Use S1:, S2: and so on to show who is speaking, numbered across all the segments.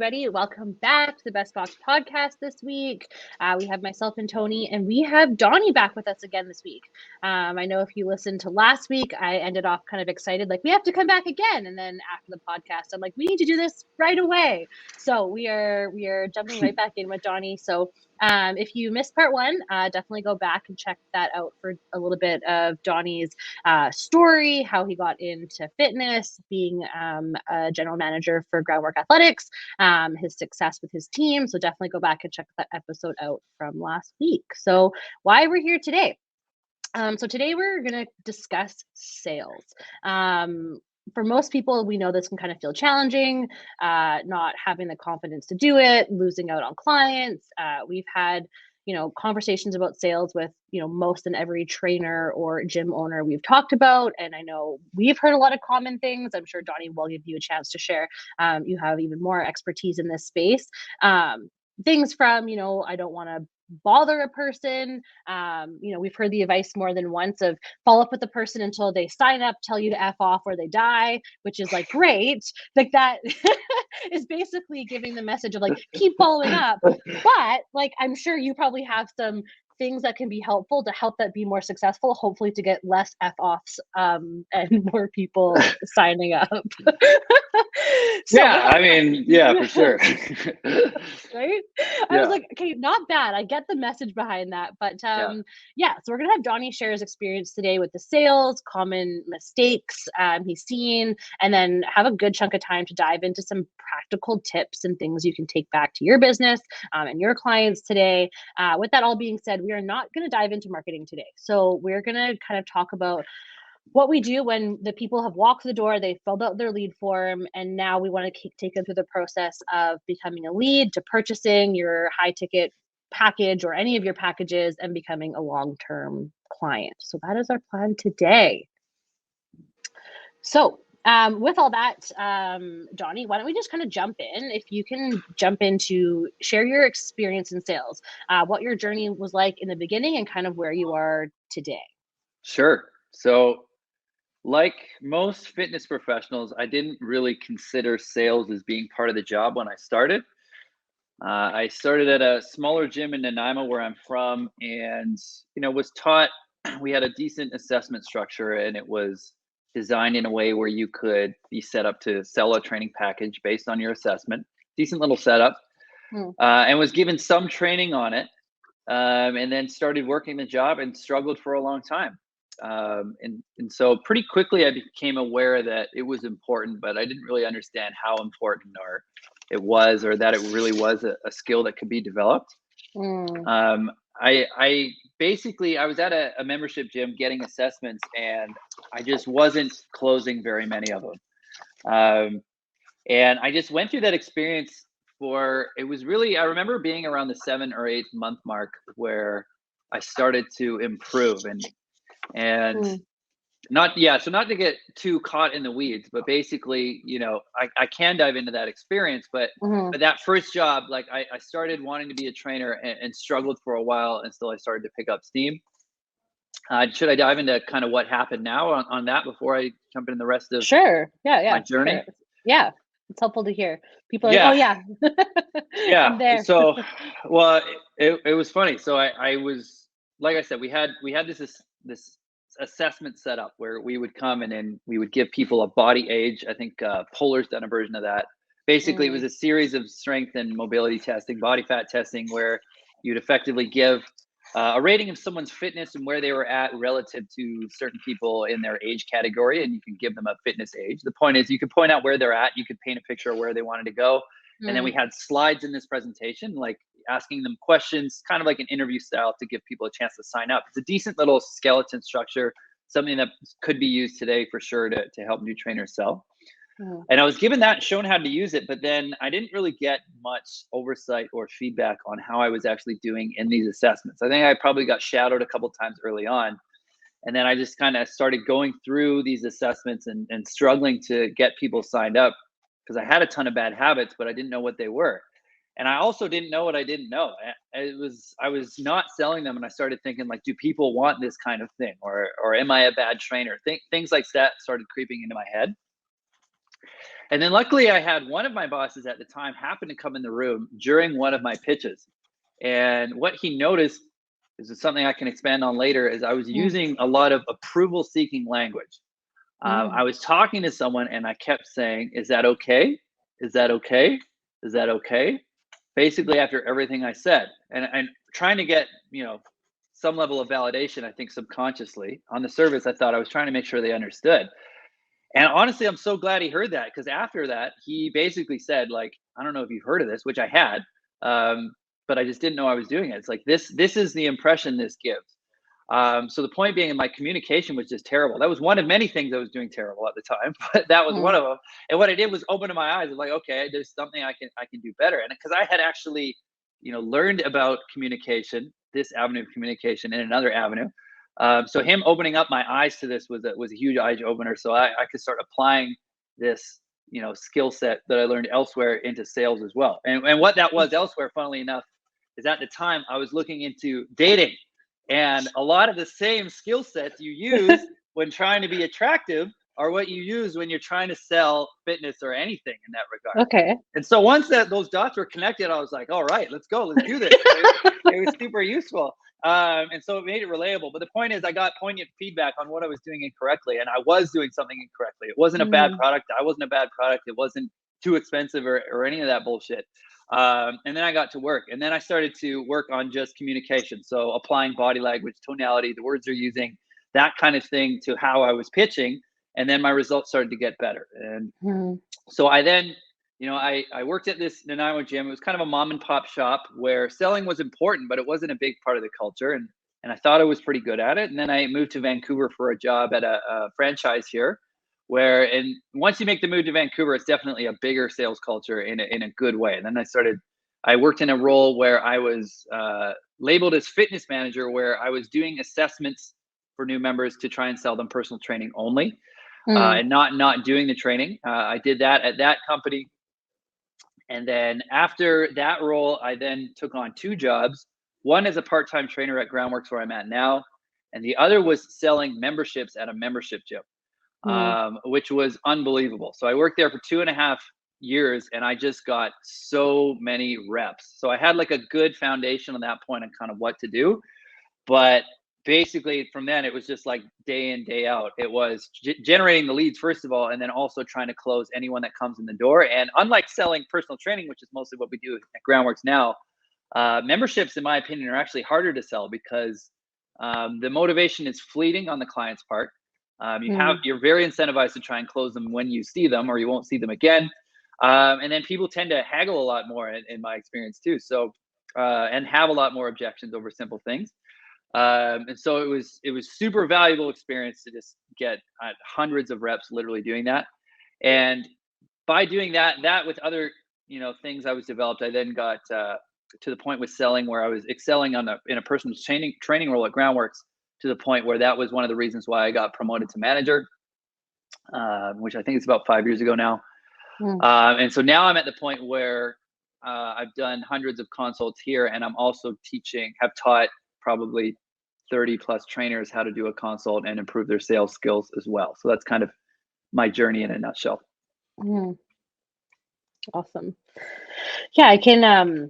S1: everybody. Welcome back to the BestBox podcast this week. We have myself and Tony, and we have Donny back with us again this week. I know if you listened to last week, I ended off kind of excited, like, we have to come back again. And then after the podcast, I'm like, we need to do this right away. So we are jumping right back in with Donny. So if you missed part one, definitely go back and check that out for a little bit of Donny's story, how he got into fitness, being a general manager for Groundwork Athletics, his success with his team. So definitely go back and check that episode out from last week. So why we're here today. So today we're going to discuss sales. For most people, we know this can kind of feel challenging, not having the confidence to do it, losing out on clients. We've had, conversations about sales with, most and every trainer or gym owner we've talked about. And I know we've heard a lot of common things. I'm sure Donny will give you a chance to share. You have even more expertise in this space. Things from, I don't want to bother a person. We've heard the advice more than once of follow up with the person until they sign up, tell you to F off or they die, which is like great. Like that is basically giving the message of like, keep following up. But like, I'm sure you probably have some things that can be helpful to help that be more successful, hopefully to get less F-offs and more people signing up.
S2: For sure.
S1: Right? I was like, okay, not bad. I get the message behind that. But so we're going to have Donny share his experience today with the sales, common mistakes he's seen, and then have a good chunk of time to dive into some practical tips and things you can take back to your business and your clients today. With that all being said, we are not going to dive into marketing today. So we're going to kind of talk about what we do when the people have walked the door, they filled out their lead form, and now we want to take them through the process of becoming a lead to purchasing your high ticket package or any of your packages and becoming a long-term client. So that is our plan today. So with all that, Donny, why don't we just kind of jump in? If you can jump into share your experience in sales, what your journey was like in the beginning and kind of where you are today.
S2: Sure. So like most fitness professionals, I didn't really consider sales as being part of the job when I started. I started at a smaller gym in Nanaimo where I'm from and, was taught, we had a decent assessment structure and it was designed in a way where you could be set up to sell a training package based on your assessment. Decent little setup. And was given some training on it and then started working the job and struggled for a long time. And so pretty quickly I became aware that it was important, but I didn't really understand how important or it was, or that it really was a skill that could be developed. I basically, I was at a membership gym getting assessments and I just wasn't closing very many of them. And I just went through that experience it was really, I remember being around the 7 or 8 month mark where I started to improve and not to get too caught in the weeds, but basically, I can dive into that experience, but that first job, like I started wanting to be a trainer and struggled for a while until I started to pick up steam. Should I dive into kind of what happened now on that before I jump into the rest of my journey?
S1: Sure. Yeah. It's helpful to hear. People are like, oh yeah. I'm there.
S2: So, well, it was funny. So I was, like I said, we had this assessment set up where we would come and then we would give people a body age. I think Polar's done a version of that. Basically, it was a series of strength and mobility testing, body fat testing, where you'd effectively give a rating of someone's fitness and where they were at relative to certain people in their age category, and you can give them a fitness age. The point is you could point out where they're at, you could paint a picture of where they wanted to go. And then we had slides in this presentation, like asking them questions, kind of like an interview style to give people a chance to sign up. It's a decent little skeleton structure, something that could be used today for sure to help new trainers sell. And I was given that and shown how to use it, but then I didn't really get much oversight or feedback on how I was actually doing in these assessments. I think I probably got shadowed a couple of times early on. And then I just kind of started going through these assessments and struggling to get people signed up because I had a ton of bad habits, but I didn't know what they were. And I also didn't know what I didn't know. I was not selling them. And I started thinking, like, do people want this kind of thing? Or am I a bad trainer? Things like that started creeping into my head. And then luckily I had one of my bosses at the time happen to come in the room during one of my pitches. And what he noticed, this is something I can expand on later, is I was using a lot of approval seeking language. I was talking to someone and I kept saying, is that okay? Is that okay? Is that okay? Basically after everything I said, and trying to get, some level of validation, I think subconsciously. On the surface, I thought I was trying to make sure they understood. And honestly, I'm so glad he heard that, because after that, he basically said, like, I don't know if you've heard of this, which I had, but I just didn't know I was doing it. It's like, this is the impression this gives. So the point being, my communication was just terrible. That was one of many things I was doing terrible at the time, but that was one of them. And what I did was open my eyes. I was like, okay, there's something I can do better. And because I had actually, learned about communication, this avenue of communication, in another avenue. So him opening up my eyes to this was a huge eye opener. So I could start applying this, skill set that I learned elsewhere into sales as well. And what that was elsewhere, funnily enough, is at the time I was looking into dating, and a lot of the same skill sets you use when trying to be attractive are what you use when you're trying to sell fitness or anything in that regard.
S1: Okay.
S2: And so once those dots were connected, I was like, all right, let's go, let's do this. It was super useful. And so it made it relatable. But the point is, I got poignant feedback on what I was doing incorrectly, and I was doing something incorrectly. It wasn't a bad product. I wasn't a bad product. It wasn't too expensive or any of that bullshit. And then I got to work, and then I started to work on just communication. So applying body language, tonality, the words they're using, that kind of thing to how I was pitching. And then my results started to get better. And so I then, I worked at this Nanaimo gym. It was kind of a mom and pop shop where selling was important, but it wasn't a big part of the culture. And I thought I was pretty good at it. And then I moved to Vancouver for a job at a franchise here, and once you make the move to Vancouver, it's definitely a bigger sales culture in a good way. And then I worked in a role where I was labeled as fitness manager, where I was doing assessments for new members to try and sell them personal training only. And not doing the training. I did that at that company. And then after that role, I then took on two jobs. One as a part-time trainer at Groundwork, where I'm at now. And the other was selling memberships at a membership gym, which was unbelievable. So I worked there for 2.5 years, and I just got so many reps. So I had like a good foundation on that point on kind of what to do. But basically from then it was just like day in, day out. It was generating the leads, first of all, and then also trying to close anyone that comes in the door. And unlike selling personal training, which is mostly what we do at Groundworks now, memberships, in my opinion, are actually harder to sell, because the motivation is fleeting on the client's part. You're very incentivized to try and close them when you see them, or you won't see them again. And then people tend to haggle a lot more in my experience too. So, and have a lot more objections over simple things. And so it was super valuable experience to just get hundreds of reps literally doing that. And by doing that with other, things I was developed, I then got to the point with selling where I was excelling in a personal training role at Groundworks, to the point where that was one of the reasons why I got promoted to manager, which I think is about 5 years ago now. And so now I'm at the point where I've done hundreds of consults here, and I'm also have taught probably 30 plus trainers how to do a consult and improve their sales skills as well. So that's kind of my journey in a nutshell.
S1: Awesome. Yeah, I can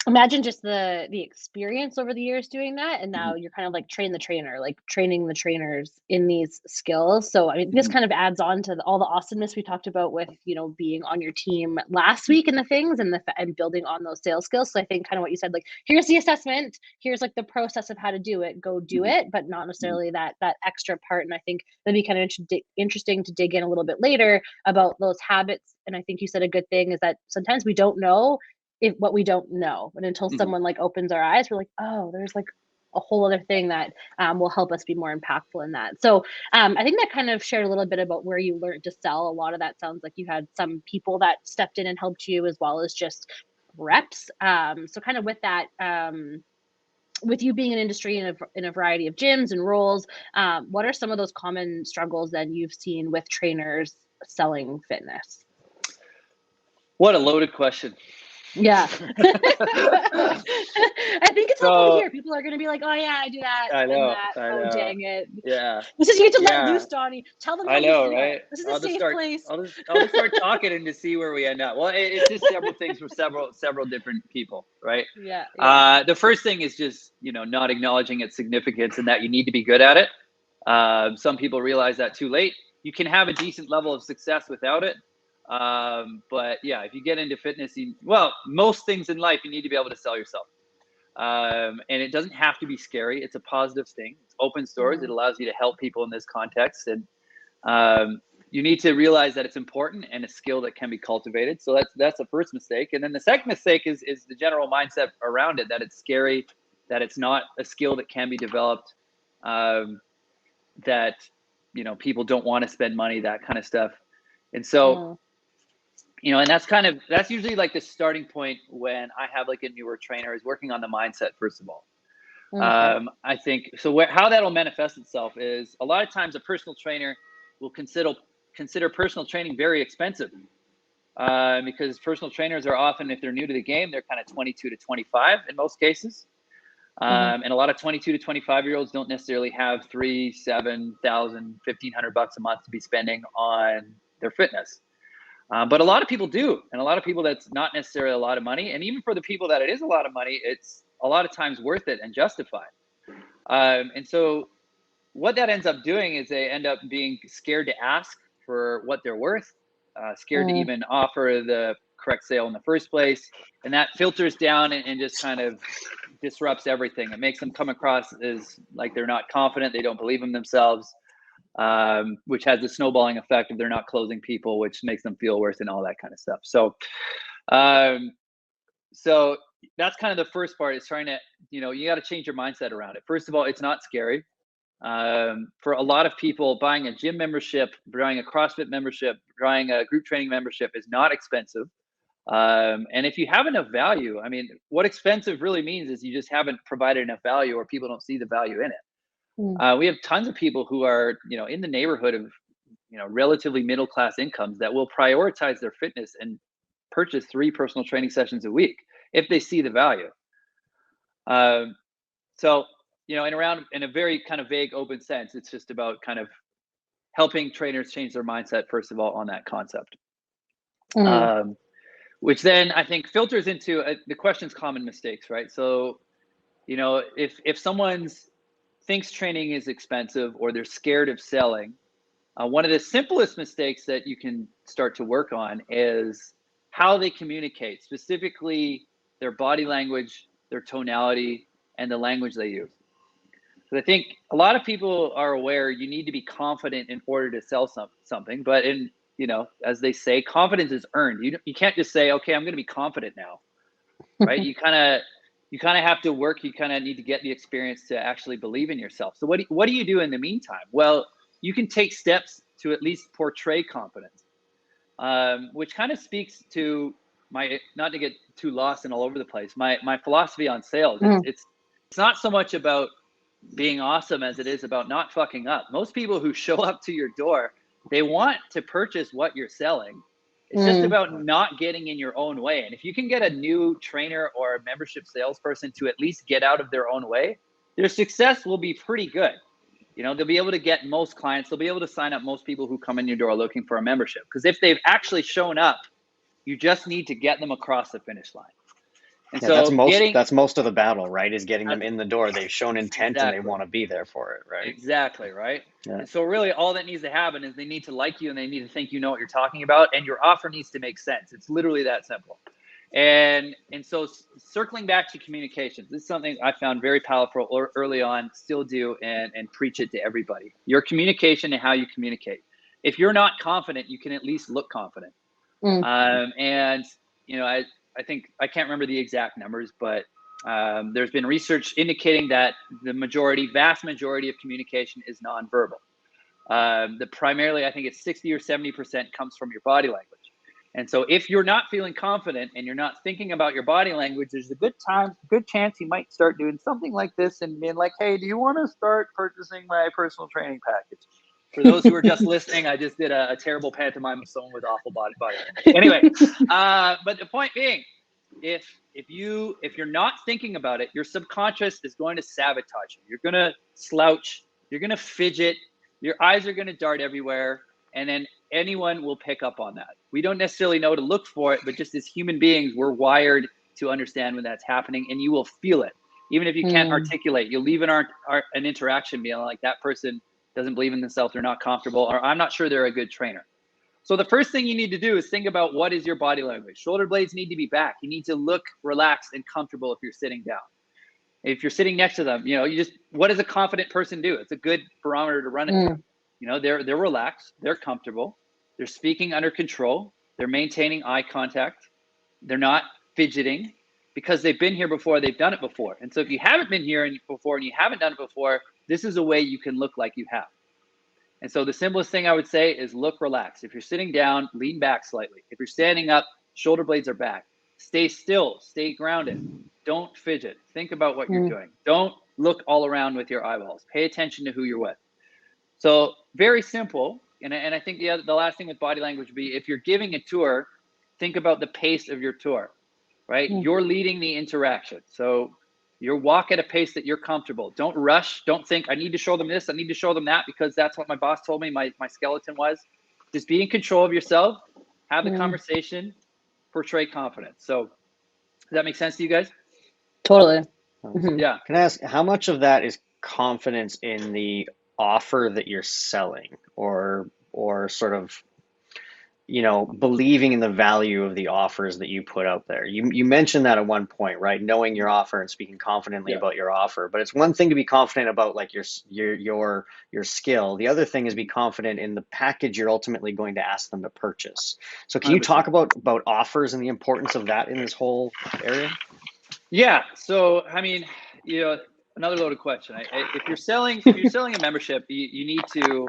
S1: imagine just the experience over the years doing that, and now you're kind of like training the trainers in these skills. So I mean, this kind of adds on to all the awesomeness we talked about with being on your team last week and the things and building on those sales skills. So I think kind of what you said, like, here's the assessment, here's like the process of how to do it, go do it, but not necessarily that extra part. And I think that'd be kind of interesting to dig in a little bit later about those habits. And I think you said a good thing is that sometimes we don't know what we don't know, but until someone like opens our eyes, we're like, oh, there's like a whole other thing that will help us be more impactful in that. So I think that kind of shared a little bit about where you learned to sell. A lot of that sounds like you had some people that stepped in and helped you, as well as just reps. So kind of with that, with you being in industry in a variety of gyms and roles, what are some of those common struggles that you've seen with trainers selling fitness?
S2: What a loaded question.
S1: Yeah. I think it's helpful to hear. People are going to be like, oh yeah, I do that
S2: I
S1: and
S2: know,
S1: that.
S2: I
S1: Oh,
S2: know.
S1: dang it.
S2: Yeah,
S1: This is, you get to let
S2: yeah.
S1: loose, Donny. Tell them how
S2: I
S1: you
S2: know,
S1: feel.
S2: right?
S1: This is a safe place.
S2: I'll just start talking and to see where we end up. Well, it's just several things for several different people, right?
S1: Yeah, yeah.
S2: The first thing is just, not acknowledging its significance and that you need to be good at it. Some people realize that too late. You can have a decent level of success without it. But yeah, if you get into fitness, most things in life, you need to be able to sell yourself. And it doesn't have to be scary. It's a positive thing. It's open source. It allows you to help people in this context. And you need to realize that it's important and a skill that can be cultivated. So that's the first mistake. And then the second mistake is the general mindset around it, that it's scary, that it's not a skill that can be developed, that, people don't want to spend money, that kind of stuff. And so, and that's usually like the starting point when I have like a newer trainer, is working on the mindset, first of all.
S1: Okay.
S2: I think so. How that'll manifest itself is, a lot of times a personal trainer will consider personal training very expensive, because personal trainers are often, if they're new to the game, they're kind of 22 to 25 in most cases. And a lot of 22 to 25-year-olds don't necessarily have $3,000, $7,000, $1,500 a month to be spending on their fitness. But a lot of people do. And a lot of people, that's not necessarily a lot of money. And even for the people that it is a lot of money, it's a lot of times worth it and justified. And so what that ends up doing is they end up being scared to ask for what they're worth, scared to even offer the correct sale in the first place. And that filters down and just kind of disrupts everything. It makes them come across as like they're not confident, they don't believe in themselves, which has the snowballing effect of they're not closing people, which makes them feel worse and all that kind of stuff. So, so that's kind of the first part, is trying to, you got to change your mindset around it. First of all, it's not scary. For a lot of people, buying a gym membership, buying a CrossFit membership, buying a group training membership is not expensive. And if you have enough value, I mean, what expensive really means is you just haven't provided enough value, or people don't see the value in it. We have tons of people who are, in the neighborhood of, relatively middle-class incomes, that will prioritize their fitness and purchase 3 personal training sessions a week if they see the value. So, in a very kind of vague, open sense, it's just about kind of helping trainers change their mindset, first of all, on that concept. Which then I think filters into the question's common mistakes, right? So, if someone thinks training is expensive, or they're scared of selling, one of the simplest mistakes that you can start to work on is how they communicate, specifically their body language, their tonality, and the language they use. So I think a lot of people are aware you need to be confident in order to sell something, but as they say, confidence is earned. You can't just say, okay, I'm going to be confident now, right? You kind of have to work. You kind of need to get the experience to actually believe in yourself. So what do you do in the meantime? Well, you can take steps to at least portray confidence, which kind of speaks to not to get too lost and all over the place, my philosophy on sales. It's not so much about being awesome as it is about not fucking up. Most people who show up to your door, they want to purchase what you're selling. It's just about not getting in your own way. And if you can get a new trainer or a membership salesperson to at least get out of their own way, their success will be pretty good. They'll be able to get most clients. They'll be able to sign up most people who come in your door looking for a membership. Because if they've actually shown up, you just need to get them across the finish line. And so
S3: that's most of the battle, right? Is getting them in the door. They've shown intent, exactly, and they want to be there for it, right?
S2: Exactly, right? Yeah. And so really all that needs to happen is they need to like you, and they need to think you know what you're talking about, and your offer needs to make sense. It's literally that simple. And so circling back to communications, this is something I found very powerful early on, still do, and preach it to everybody. Your communication and how you communicate. If you're not confident, you can at least look confident. And I think, I can't remember the exact numbers, but there's been research indicating that the vast majority of communication is nonverbal. Primarily, I think it's 60 or 70% comes from your body language. And so if you're not feeling confident and you're not thinking about your body language, there's a good chance you might start doing something like this and being like, hey, do you want to start purchasing my personal training package? For those who are just listening, I just did a terrible pantomime of someone with awful body language. Anyway, but the point being, if you're not thinking about it, your subconscious is going to sabotage you. You're going to slouch, you're going to fidget, your eyes are going to dart everywhere, and then anyone will pick up on that. We don't necessarily know to look for it, but just as human beings, we're wired to understand when that's happening, and you will feel it. Even if you can't articulate, you'll leave an interaction being like, that person doesn't believe in themselves, they're not comfortable, or I'm not sure they're a good trainer. So the first thing you need to do is think about, what is your body language? Shoulder blades need to be back. You need to look relaxed and comfortable if you're sitting down. If you're sitting next to them, what does a confident person do? It's a good barometer to run it. They're relaxed, they're comfortable, they're speaking under control, they're maintaining eye contact, they're not fidgeting, because they've been here before, they've done it before. And so if you haven't been here before and you haven't done it before, this is a way you can look like you have. And so the simplest thing I would say is look relaxed. If you're sitting down, lean back slightly. If you're standing up, shoulder blades are back. Stay still, stay grounded. Don't fidget. Think about what you're doing. Don't look all around with your eyeballs. Pay attention to who you're with. So very simple. And I think the last thing with body language would be, if you're giving a tour, think about the pace of your tour, right? You're leading the interaction. So you walk at a pace that you're comfortable. Don't rush. Don't think, I need to show them this, I need to show them that, because that's what my boss told me my skeleton was. Just be in control of yourself, have the conversation, portray confidence. So does that make sense to you guys?
S1: Totally.
S2: Yeah.
S3: Can I ask, how much of that is confidence in the offer that you're selling, or sort of, believing in the value of the offers that you put out there? You mentioned that at one point, right? Knowing your offer and speaking confidently about your offer. But it's one thing to be confident about like your skill. The other thing is be confident in the package you're ultimately going to ask them to purchase. So can you
S2: 100%.
S3: talk about offers and the importance of that in this whole area?
S2: Yeah. So, I mean, another loaded question. If you're selling a membership, you need to,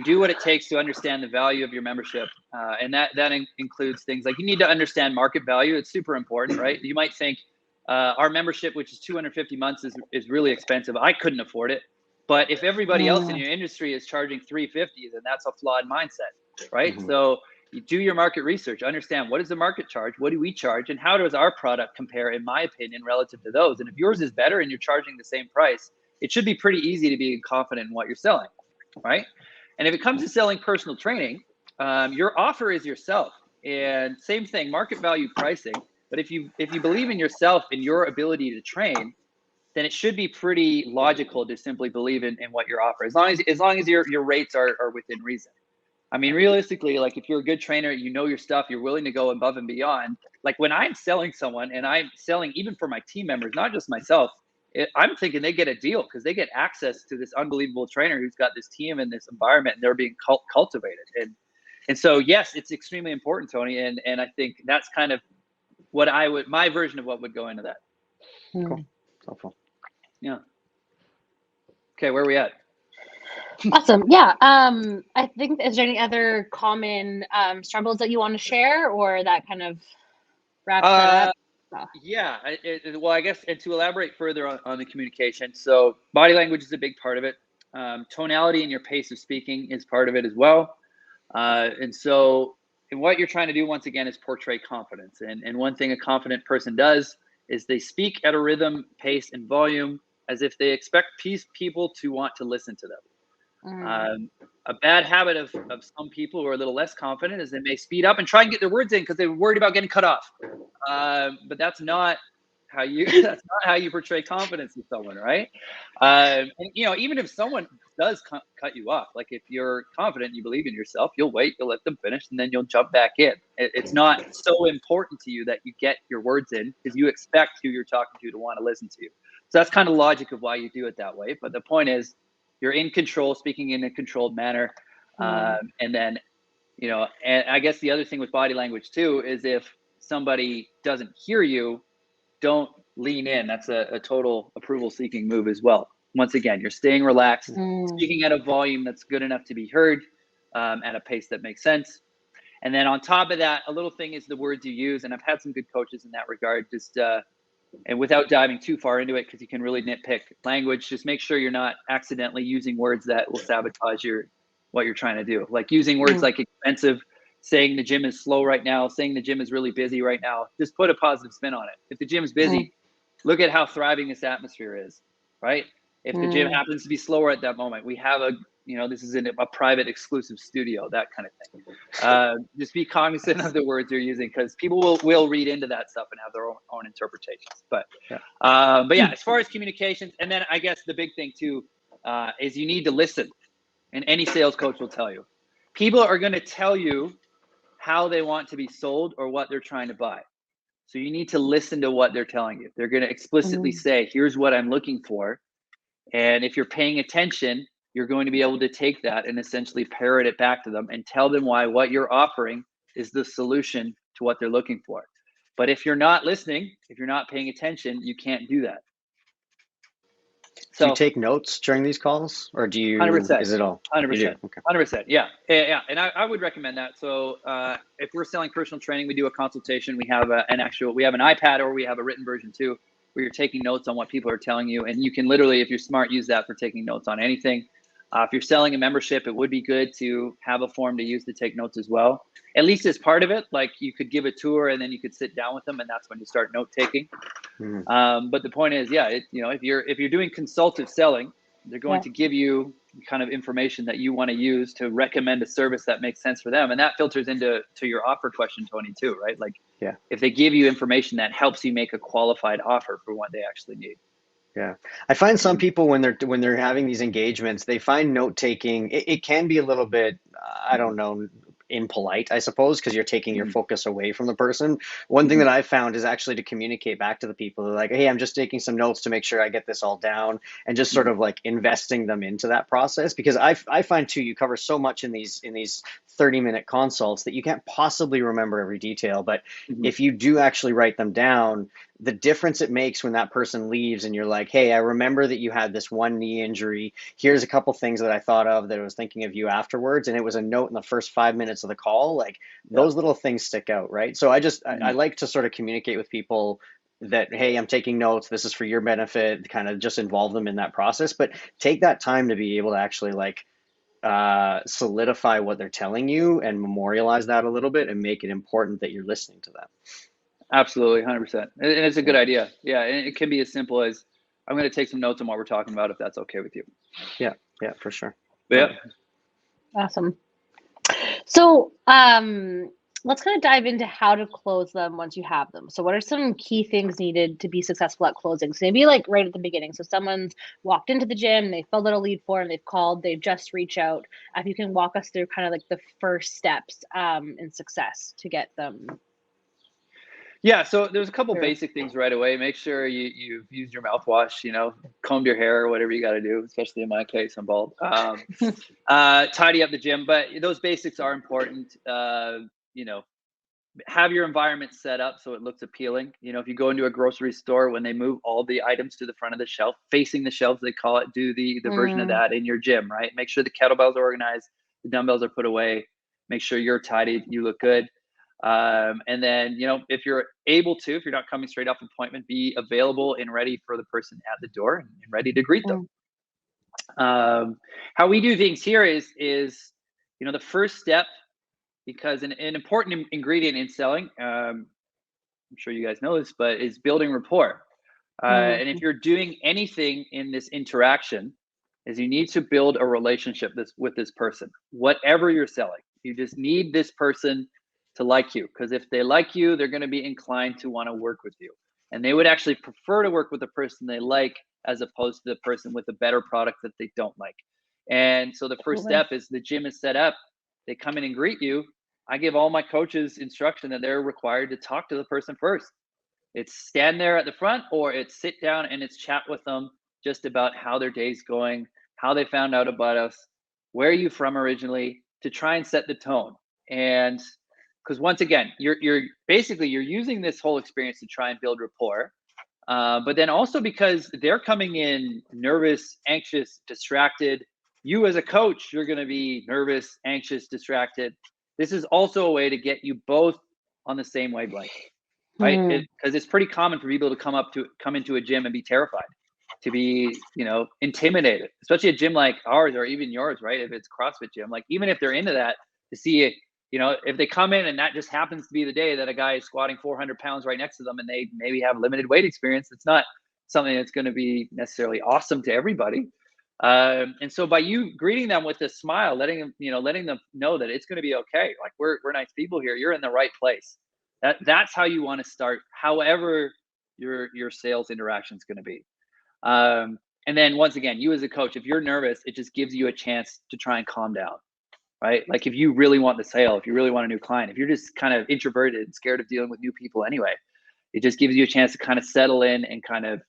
S2: do what it takes to understand the value of your membership. And that includes things like, you need to understand market value. It's super important, right? You might think our membership, which is 250 months, is really expensive. I couldn't afford it. But if everybody else in your industry is charging 350, then that's a flawed mindset, right? So you do your market research, understand, what does the market charge? What do we charge? And how does our product compare, in my opinion, relative to those? And if yours is better and you're charging the same price, it should be pretty easy to be confident in what you're selling, right? And if it comes to selling personal training, your offer is yourself. And same thing, market value pricing. But if you believe in yourself and your ability to train, then it should be pretty logical to simply believe in what your offer, as long as your rates are within reason. Realistically, like, if you're a good trainer, you know your stuff, you're willing to go above and beyond. Like, when I'm selling someone, and I'm selling even for my team members, not just myself, I'm thinking they get a deal because they get access to this unbelievable trainer who's got this team and this environment, and they're being cultivated. And so, yes, it's extremely important, Tony. And I think that's kind of what my version of what would go into that.
S3: Cool. Helpful.
S2: Yeah. Okay, where are we at?
S1: Awesome. Yeah. I think, is there any other common struggles that you want to share, or that kind of wraps that up?
S2: Yeah. Well, I guess, and to elaborate further on the communication, so body language is a big part of it. Tonality and your pace of speaking is part of it as well. And what you're trying to do, once again, is portray confidence. And one thing a confident person does is they speak at a rhythm, pace, and volume as if they expect people to want to listen to them. A bad habit of some people who are a little less confident is they may speed up and try and get their words in because they're worried about getting cut off. But that's not how you portray confidence in someone, right? And even if someone does cut you off, like, if you're confident, you believe in yourself, you'll wait, you'll let them finish, and then you'll jump back in. It's not so important to you that you get your words in, because you expect who you're talking to want to listen to you. So that's kind of logic of why you do it that way. But the point is, you're in control, speaking in a controlled manner. And then, and I guess the other thing with body language too is, if somebody doesn't hear you, don't lean in. That's a total approval seeking move as well. Once again, you're staying relaxed, speaking at a volume that's good enough to be heard, at a pace that makes sense. And then on top of that, a little thing is the words you use. And I've had some good coaches in that regard. Just, and without diving too far into it, because you can really nitpick language, just make sure you're not accidentally using words that will sabotage what you're trying to do. Like using words like expensive, saying the gym is slow right now, saying the gym is really busy right now. Just put a positive spin on it. If the gym's busy, look at how thriving this atmosphere is, right? If the gym happens to be slower at that moment, we have this is in a private exclusive studio, that kind of thing. Just be cognizant of the words you're using, because people will read into that stuff and have their own interpretations. But yeah, as far as communications, and then I guess the big thing too is you need to listen. And any sales coach will tell you, people are going to tell you how they want to be sold or what they're trying to buy. So you need to listen to what they're telling you. They're going to explicitly say, here's what I'm looking for. And if you're paying attention, you're going to be able to take that and essentially parrot it back to them and tell them why what you're offering is the solution to what they're looking for. But if you're not listening, if you're not paying attention, you can't do that. So,
S3: do you take notes during these calls, or do you?
S2: 100%.
S3: Is it all?
S2: 100%.
S3: Okay.
S2: 100%. Yeah. And I would recommend that. So if we're selling personal training, we do a consultation. We have an iPad, or we have a written version too, where you're taking notes on what people are telling you, and you can literally, if you're smart, use that for taking notes on anything. If you're selling a membership, it would be good to have a form to use to take notes as well, at least as part of it. Like you could give a tour and then you could sit down with them, and that's when you start note taking. But the point is, if you're doing consultative selling, they're going to give you kind of information that you want to use to recommend a service that makes sense for them. And that filters into your offer question, Tony, too, right? Like if they give you information that helps you make a qualified offer for what they actually need.
S3: Yeah. I find some people when they're having these engagements, they find note taking, it can be a little bit, I don't know, impolite, I suppose, because you're taking your focus away from the person. One thing that I've found is actually to communicate back to the people. They're like, hey, I'm just taking some notes to make sure I get this all down, and just sort of like investing them into that process. Because I find too, you cover so much in these 30-minute consults that you can't possibly remember every detail. But if you do actually write them down, the difference it makes when that person leaves and you're like, hey, I remember that you had this one knee injury. Here's a couple things that I thought of that I was thinking of you afterwards. And it was a note in the first 5 minutes of the call. Like those little things stick out, right? So I like to sort of communicate with people that, hey, I'm taking notes. This is for your benefit, kind of just involve them in that process. But take that time to be able to actually like solidify what they're telling you and memorialize that a little bit and make it important that you're listening to them.
S2: Absolutely, 100%. And it's a good idea. Yeah, and it can be as simple as, I'm going to take some notes on what we're talking about, if that's okay with you.
S3: Yeah, for sure.
S2: Yeah.
S1: Awesome. So let's kind of dive into how to close them once you have them. So what are some key things needed to be successful at closing? So maybe like right at the beginning. So someone's walked into the gym, they filled out a lead form, they've called, they've just reached out. If you can walk us through kind of like the first steps in success to get them.
S2: Yeah, so there's a couple basic things right away. Make sure you've used your mouthwash, combed your hair, or whatever you got to do, especially in my case, I'm bald. Tidy up the gym, but those basics are important. Have your environment set up so it looks appealing. If you go into a grocery store, when they move all the items to the front of the shelf, facing the shelves, they call it, do the version of that in your gym, right? Make sure the kettlebells are organized, the dumbbells are put away, make sure you're tidy, you look good. And then, if you're able to, if you're not coming straight off appointment, be available and ready for the person at the door and ready to greet them. How we do things here is, the first step, because an important ingredient in selling, I'm sure you guys know this, but is building rapport. And if you're doing anything in this interaction, is you need to build a relationship with this person, whatever you're selling. You just need this person to like you, because if they like you, they're going to be inclined to want to work with you, and they would actually prefer to work with the person they like as opposed to the person with a better product that they don't like. And so the first step is, the gym is set up, they come in and greet you. I give all my coaches instruction that they're required to talk to the person first. It's stand there at the front, or it's sit down and it's chat with them just about how their day's going, how they found out about us, where are you from originally, to try and set the tone. And because once again, you're using this whole experience to try and build rapport, but then also because they're coming in nervous, anxious, distracted. You as a coach, you're going to be nervous, anxious, distracted. This is also a way to get you both on the same wavelength, right? Because it's pretty common for people to come into a gym and be terrified, to be intimidated, especially a gym like ours or even yours, right? If it's CrossFit gym, like even if they're into that, to see you know, if they come in and that just happens to be the day that a guy is squatting 400 pounds right next to them and they maybe have limited weight experience, it's not something that's going to be necessarily awesome to everybody. And so by you greeting them with a smile, letting them know that it's going to be okay. Like we're nice people here. You're in the right place. That's how you want to start, however your sales interaction is going to be. And then once again, you as a coach, if you're nervous, it just gives you a chance to try and calm down, right? Like if you really want the sale, if you really want a new client, if you're just kind of introverted and scared of dealing with new people anyway, it just gives you a chance to kind of settle in and kind of,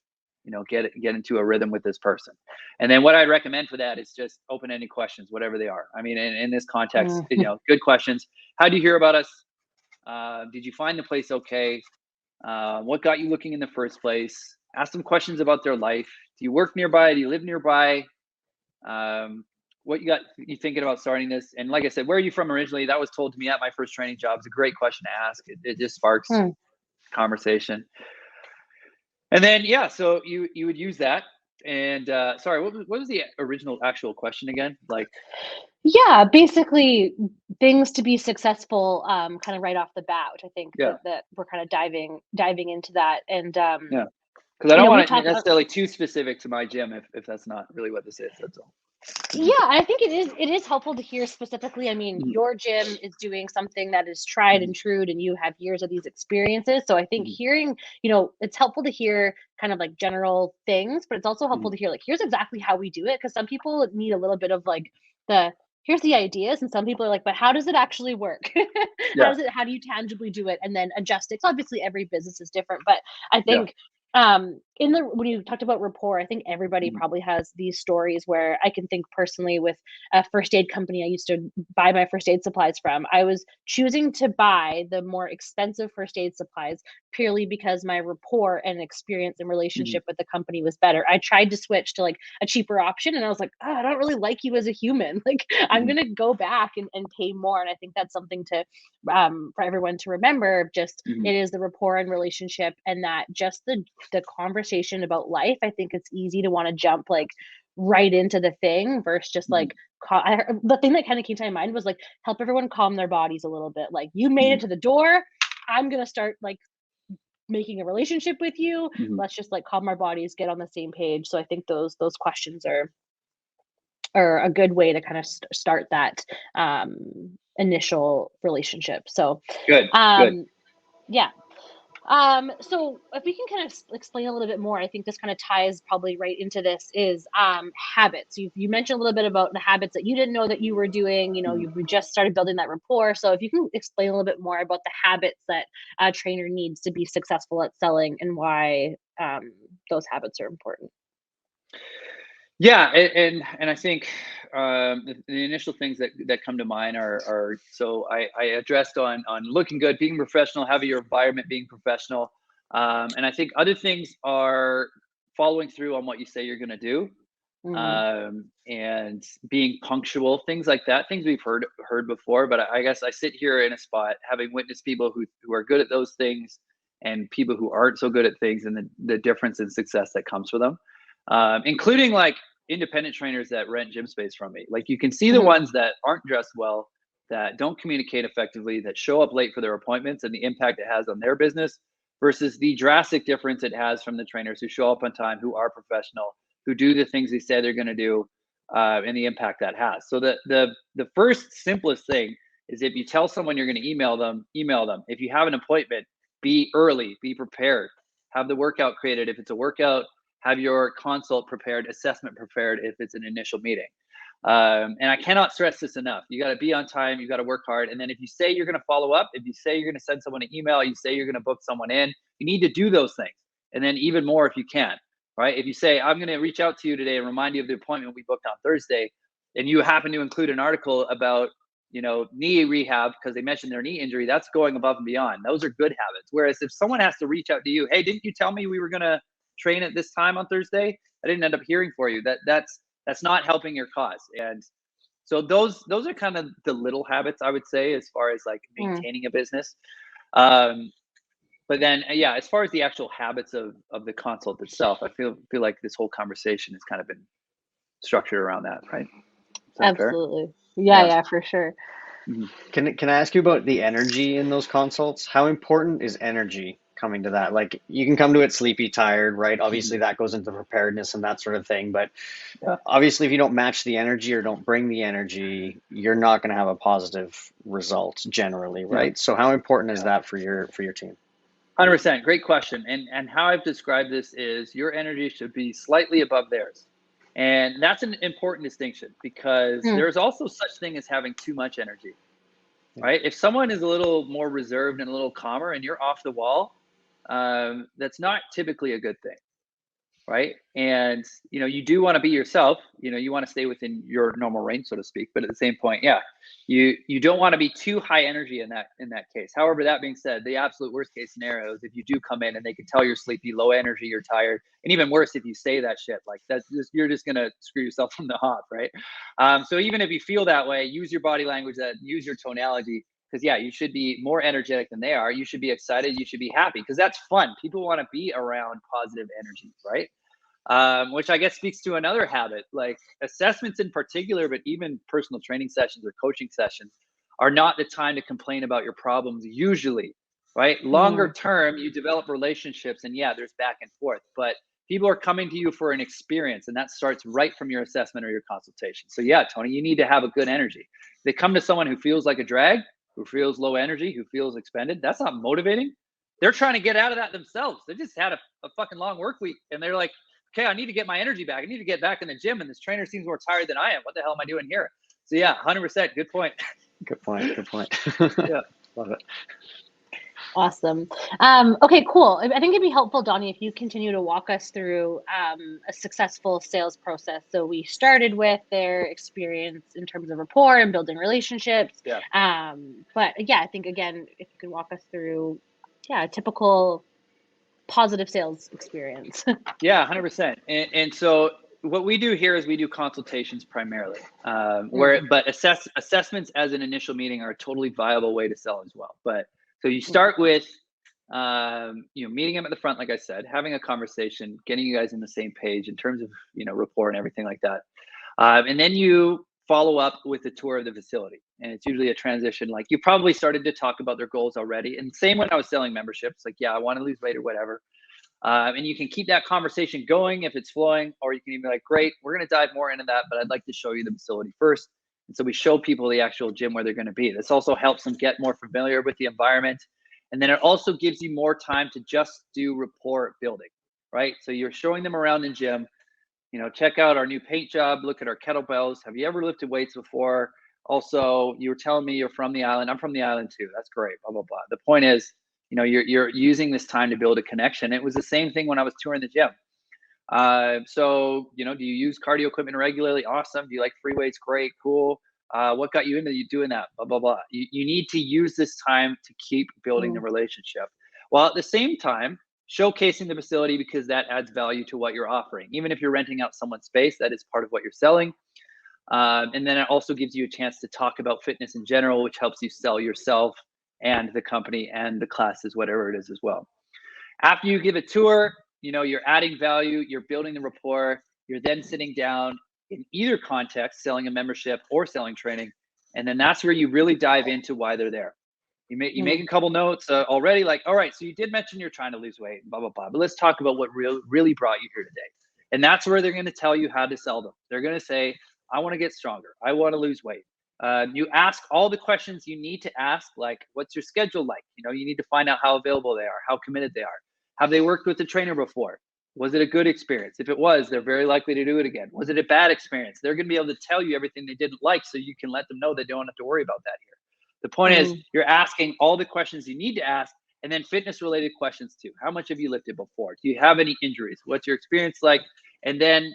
S2: you know, get into a rhythm with this person. And then what I'd recommend for that is just open-ended questions, whatever they are. I mean, in this context, you know, good questions. How do you hear about us? Did you find the place okay? What got you looking in the first place? Ask them questions about their life. Do you work nearby? Do you live nearby? What you thinking about starting this? And like I said, where are you from originally? That was told to me at my first training job. It's a great question to ask. It just sparks conversation. And then, yeah, so you would use that. And sorry, what was the original actual question again? Like,
S1: yeah, basically things to be successful, kind of right off the bat, which I think that we're kind of diving into that. And
S2: yeah, because I don't want to necessarily too specific to my gym if that's not really what this is. That's all.
S1: Yeah, I think it is helpful to hear specifically. I mean, your gym is doing something that is tried and true, and you have years of these experiences. So I think hearing, you know, it's helpful to hear kind of like general things, but it's also helpful to hear like, here's exactly how we do it. Because some people need a little bit of like here's the ideas, and some people are like, but how does it actually work? How do you tangibly do it and then adjust it? So obviously every business is different, but I think when you talked about rapport, I think everybody probably has these stories where I can think personally with a first aid company I used to buy my first aid supplies from. I was choosing to buy the more expensive first aid supplies purely because my rapport and experience and relationship with the company was better. I tried to switch to like a cheaper option and I was like, oh, I don't really like you as a human. Like I'm going to go back and pay more. And I think that's something to for everyone to remember. Just it is the rapport and relationship, and that just the conversation about life. I think it's easy to want to jump like right into the thing versus just like the thing that kind of came to my mind was like help everyone calm their bodies a little bit. Like you made it to the door, I'm gonna start like making a relationship with you. Let's just like calm our bodies, get on the same page. So I think those questions are a good way to kind of start that initial relationship. So
S2: good.
S1: Yeah. So if we can kind of explain a little bit more, I think this kind of ties probably right into this is habits. You mentioned a little bit about the habits that you didn't know that you were doing. You know, you just started building that rapport. So if you can explain a little bit more about the habits that a trainer needs to be successful at selling and why those habits are important.
S2: Yeah, and I think the initial things that come to mind are so I addressed on looking good, being professional, having your environment being professional, and I think other things are following through on what you say you're going to do, and being punctual, things like that, things we've heard before. But I guess I sit here in a spot having witnessed people who are good at those things and people who aren't so good at things, and the difference in success that comes for them. Including like independent trainers that rent gym space from me. Like you can see the ones that aren't dressed well, that don't communicate effectively, that show up late for their appointments and the impact it has on their business versus the drastic difference it has from the trainers who show up on time, who are professional, who do the things they say they're going to do, and the impact that has. So the first simplest thing is if you tell someone you're going to email them. If you have an appointment, be early, be prepared, have the workout created. If it's a workout, have your consult prepared, assessment prepared if it's an initial meeting. And I cannot stress this enough. You got to be on time. You got to work hard. And then if you say you're going to follow up, if you say you're going to send someone an email, you say you're going to book someone in, you need to do those things. And then even more if you can, right? If you say, I'm going to reach out to you today and remind you of the appointment we booked on Thursday, and you happen to include an article about, you know, knee rehab because they mentioned their knee injury, that's going above and beyond. Those are good habits. Whereas if someone has to reach out to you, hey, didn't you tell me we were going to train at this time on Thursday? I didn't end up hearing for you. That's not helping your cause. And so those are kind of the little habits I would say as far as like maintaining a business. But then yeah, as far as the actual habits of the consult itself, I feel like this whole conversation has kind of been structured around that, right?
S1: Absolutely. Yeah, for sure.
S3: Can I ask you about the energy in those consults? How important is energy coming to that? Like you can come to it sleepy, tired, right? Obviously that goes into preparedness and that sort of thing. But
S2: Yeah.
S3: obviously if you don't match the energy or don't bring the energy, you're not going to have a positive result generally, right? So how important is that for your team?
S2: 100%. Great question. And how I've described this is your energy should be slightly above theirs. And that's an important distinction because there's also such thing as having too much energy, right? If someone is a little more reserved and a little calmer and you're off the wall, that's not typically a good thing. Right. And, you do want to be yourself, you want to stay within your normal range, so to speak. But at the same point, you don't want to be too high energy in that case. However, that being said, the absolute worst case scenario is if you do come in and they can tell you're sleepy, low energy, you're tired. And even worse, if you say that shit, like you're just going to screw yourself from the hop. Right. So even if you feel that way, use your body language, use your tonality. Because you should be more energetic than they are. You should be excited. You should be happy because that's fun. People want to be around positive energy, right? Which I guess speaks to another habit, like assessments in particular, but even personal training sessions or coaching sessions are not the time to complain about your problems usually, right? Longer term, you develop relationships and there's back and forth, but people are coming to you for an experience and that starts right from your assessment or your consultation. So Tony, you need to have a good energy. They come to someone who feels like a drag, who feels low energy, who feels expended. That's not motivating. They're trying to get out of that themselves. They just had a fucking long work week and they're like, okay, I need to get my energy back. I need to get back in the gym and this trainer seems more tired than I am. What the hell am I doing here? So 100%. Good point.
S3: Good point.
S2: Yeah.
S3: Love it.
S1: Awesome. Okay, cool. I think it'd be helpful, Donny, if you continue to walk us through a successful sales process. So we started with their experience in terms of rapport and building relationships.
S2: Yeah.
S1: But I think, again, if you can walk us through, a typical positive sales experience.
S2: 100%. And so what we do here is we do consultations primarily, but assessments as an initial meeting are a totally viable way to sell as well. But so you start with, meeting them at the front, like I said, having a conversation, getting you guys on the same page in terms of, rapport and everything like that. And then you follow up with a tour of the facility. And it's usually a transition. Like you probably started to talk about their goals already. And same when I was selling memberships, like, I want to lose weight or whatever. And you can keep that conversation going if it's flowing, or you can even be like, great, we're going to dive more into that, but I'd like to show you the facility first. And so we show people the actual gym where they're going to be. This also helps them get more familiar with the environment. And then it also gives you more time to just do rapport building, right? So you're showing them around the gym, check out our new paint job, look at our kettlebells. Have you ever lifted weights before? Also, you were telling me you're from the island. I'm from the island too. That's great, blah, blah, blah. The point is, you're using this time to build a connection. It was the same thing when I was touring the gym. So, do you use cardio equipment regularly? Awesome. Do you like free weights? Great, cool. What got you into you doing that? Blah, blah, blah. You need to use this time to keep building the relationship, while at the same time showcasing the facility, because that adds value to what you're offering. Even if you're renting out someone's space, that is part of what you're selling. And then it also gives you a chance to talk about fitness in general, which helps you sell yourself and the company and the classes, whatever it is as well. After you give a tour, you're adding value, you're building the rapport, you're then sitting down in either context, selling a membership or selling training. And then that's where you really dive into why they're there. You make a couple notes already, like, all right, so you did mention you're trying to lose weight, blah, blah, blah. But let's talk about what really brought you here today. And that's where they're going to tell you how to sell them. They're going to say, I want to get stronger. I want to lose weight. You ask all the questions you need to ask, like, what's your schedule like? You need to find out how available they are, how committed they are. Have they worked with a trainer before? Was it a good experience? If it was, they're very likely to do it again. Was it a bad experience? They're going to be able to tell you everything they didn't like, so you can let them know they don't have to worry about that here. The point is, you're asking all the questions you need to ask, and then fitness related questions too. How much have you lifted before? Do you have any injuries? What's your experience like? And then,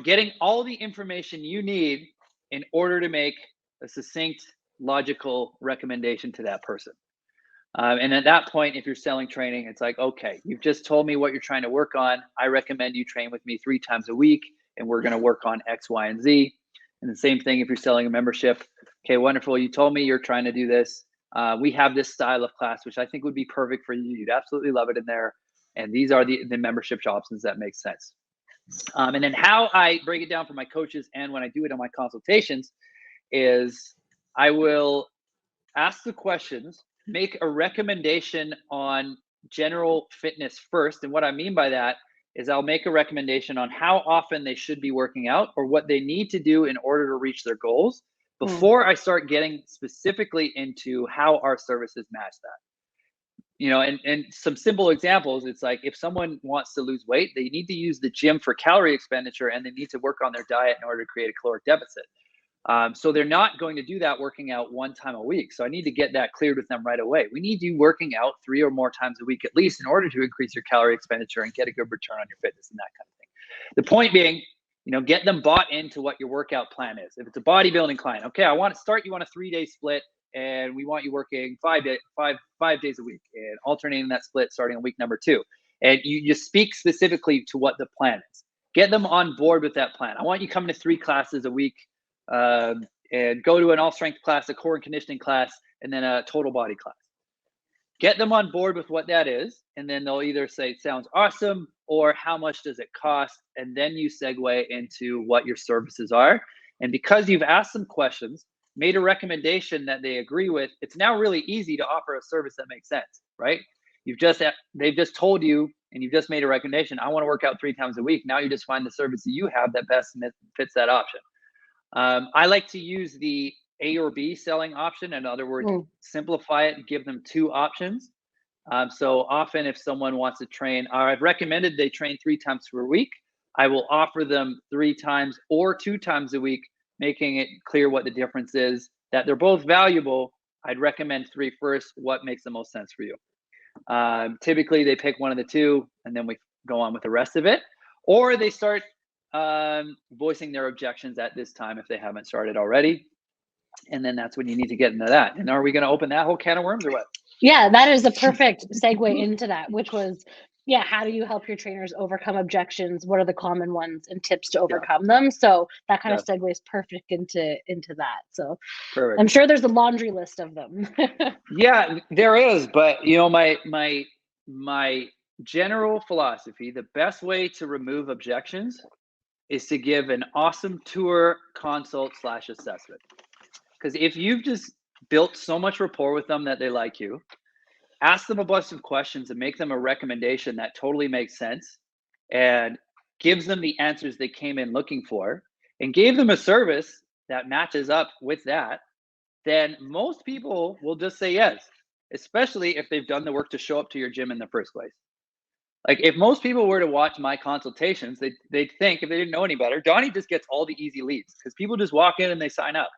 S2: getting all the information you need in order to make a succinct, logical recommendation to that person. And at that point, if you're selling training, it's like, okay, you've just told me what you're trying to work on. I recommend you train with me 3 times a week, and we're going to work on X, Y, and Z. And the same thing if you're selling a membership. Okay, wonderful. You told me you're trying to do this. We have this style of class, which I think would be perfect for you. You'd absolutely love it in there. And these are the membership options that make sense. And then how I break it down for my coaches and when I do it on my consultations is I will ask the questions, make a recommendation on general fitness first. And what I mean by that is I'll make a recommendation on how often they should be working out or what they need to do in order to reach their goals before I start getting specifically into how our services match that. You know, and some simple examples, it's like if someone wants to lose weight, they need to use the gym for calorie expenditure and they need to work on their diet in order to create a caloric deficit. So they're not going to do that working out one time a week. So I need to get that cleared with them right away. We need you working out 3 or more times a week at least in order to increase your calorie expenditure and get a good return on your fitness and that kind of thing. The point being, you know, get them bought into what your workout plan is. If it's a bodybuilding client, okay, I want to start you on a 3-day split and we want you working 5 days a week and alternating that split starting on week number 2. And you just speak specifically to what the plan is. Get them on board with that plan. I want you coming to 3 classes a week and go to an all strength class, a core and conditioning class, and then a total body class. Get them on board with what that is. And then they'll either say, sounds awesome, or how much does it cost? And then you segue into what your services are. And because you've asked some questions, made a recommendation that they agree with, it's now really easy to offer a service that makes sense, right? They've just told you, and you've just made a recommendation. I want to work out 3 times a week. Now you just find the service that you have that best fits that option. I like to use the A or B selling option. In other words, simplify it and give them 2 options. So often if someone wants to train, I've recommended they train 3 times per week. I will offer them 3 times or 2 times a week, making it clear what the difference is, that they're both valuable. I'd recommend 3 first, what makes the most sense for you. Typically they pick one of the 2 and then we go on with the rest of it, or they start voicing their objections at this time if they haven't started already. And then that's when you need to get into that. And are we going to open that whole can of worms or what?
S1: Yeah, that is the perfect segue into that, which was, how do you help your trainers overcome objections? What are the common ones and tips to overcome them? So that kind of segues perfect into that. So perfect. I'm sure there's a laundry list of them.
S2: Yeah, there is. But, you know, my general philosophy, the best way to remove objections is to give an awesome tour, consult / assessment. Because if you've just built so much rapport with them that they like you, ask them a bunch of questions and make them a recommendation that totally makes sense and gives them the answers they came in looking for, and gave them a service that matches up with that, then most people will just say yes, especially if they've done the work to show up to your gym in the first place. Like if most people were to watch my consultations, they'd think, if they didn't know any better, Donny just gets all the easy leads because people just walk in and they sign up.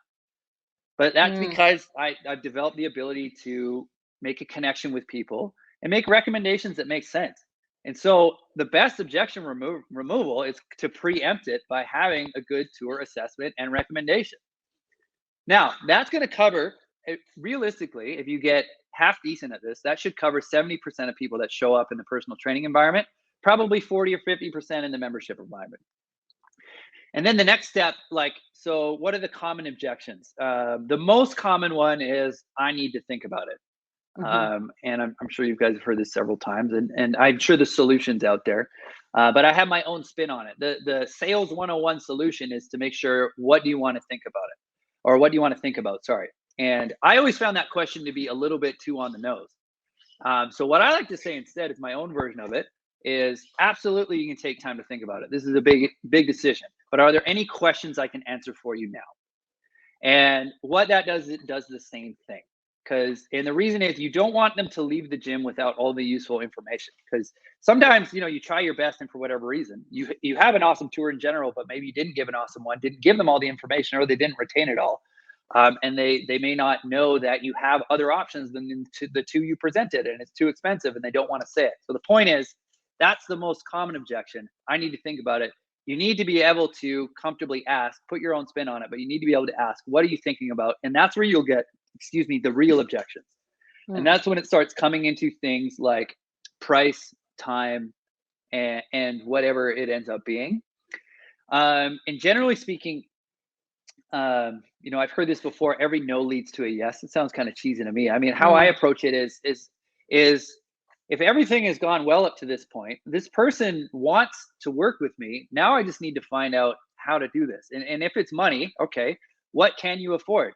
S2: But that's because I've developed the ability to make a connection with people and make recommendations that make sense. And so the best objection removal is to preempt it by having a good tour assessment and recommendation. Now, that's going to cover, realistically, if you get half decent at this, that should cover 70% of people that show up in the personal training environment, probably 40 or 50% in the membership environment. And then the next step, so what are the common objections? The most common one is, I need to think about it. And I'm sure you guys have heard this several times, and I'm sure the solution's out there, but I have my own spin on it. The sales 101 solution is to make sure, what do you want to think about it? Or what do you want to think about? Sorry. And I always found that question to be a little bit too on the nose. So what I like to say instead is my own version of it is, absolutely, you can take time to think about it. This is a big decision, but are there any questions I can answer for you now? And what that does, it does the same thing. And the reason is, you don't want them to leave the gym without all the useful information. Because sometimes, you try your best, and for whatever reason, you have an awesome tour in general, but maybe you didn't give an awesome one, didn't give them all the information, or they didn't retain it all. And they may not know that you have other options than the 2 you presented, and it's too expensive, and they don't want to say it. So the point is, that's the most common objection. I need to think about it. You need to be able to comfortably ask, put your own spin on it, but you need to be able to ask, what are you thinking about? And that's where you'll get, the real objections. And that's when it starts coming into things like price, time, and whatever it ends up being. And generally speaking, I've heard this before, every no leads to a yes. It sounds kind of cheesy to me. I mean, how I approach it is if everything has gone well up to this point, this person wants to work with me. Now I just need to find out how to do this. And if it's money, okay, what can you afford?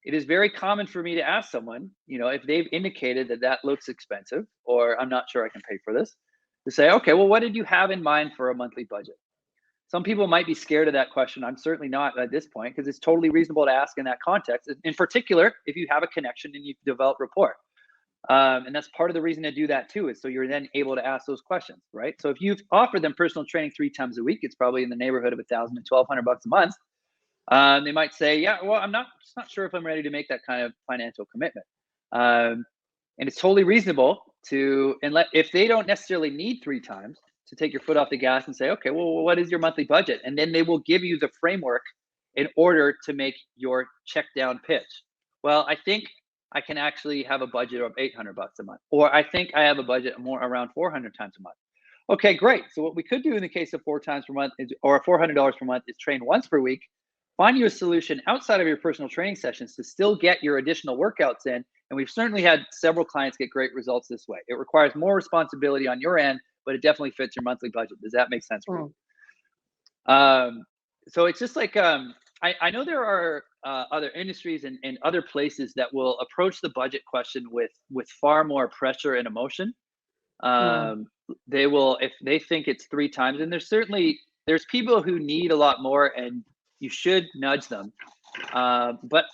S2: it is very common for me to ask someone, if they've indicated that looks expensive, or I'm not sure I can pay for this, to say, okay, well, what did you have in mind for a monthly budget? Some people might be scared of that question. I'm certainly not at this point, because it's totally reasonable to ask in that context, in particular, if you have a connection and you've developed rapport. And that's part of the reason to do that too, is so you're then able to ask those questions, right? So if you've offered them personal training 3 times a week, it's probably in the neighborhood of $1,000 to $1,200 a month. They might say, yeah, well, I'm not sure if I'm ready to make that kind of financial commitment. And it's totally reasonable if they don't necessarily need 3 times, to take your foot off the gas and say, okay, well, what is your monthly budget? And then they will give you the framework in order to make your check down pitch. Well, I think I can actually have a budget of $800 a month, or I think I have a budget more around 400 times a month. Okay, great. So what we could do in the case of 4 times per month or $400 per month is train once per week. Find you a solution outside of your personal training sessions to still get your additional workouts in. And we've certainly had several clients get great results this way. It requires more responsibility on your end, but it definitely fits your monthly budget. Does that make sense for you? So it's just like, I know there are other industries and other places that will approach the budget question with far more pressure and emotion. They will, if they think it's 3 times, and there's people who need a lot more, and you should nudge them. But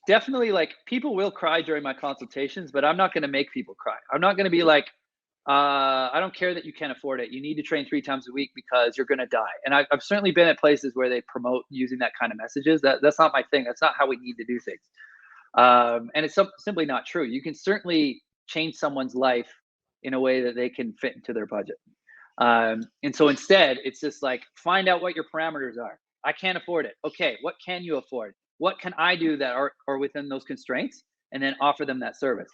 S2: definitely, like, people will cry during my consultations, but I'm not going to make people cry. I'm not going to be like, I don't care that you can't afford it. You need to train 3 times a week because you're going to die. And I've certainly been at places where they promote using that kind of messages. That's not my thing. That's not how we need to do things. And it's simply not true. You can certainly change someone's life in a way that they can fit into their budget. And so instead, it's just like, find out what your parameters are. I can't afford it. Okay, what can you afford? What can I do that are within those constraints? And then offer them that service.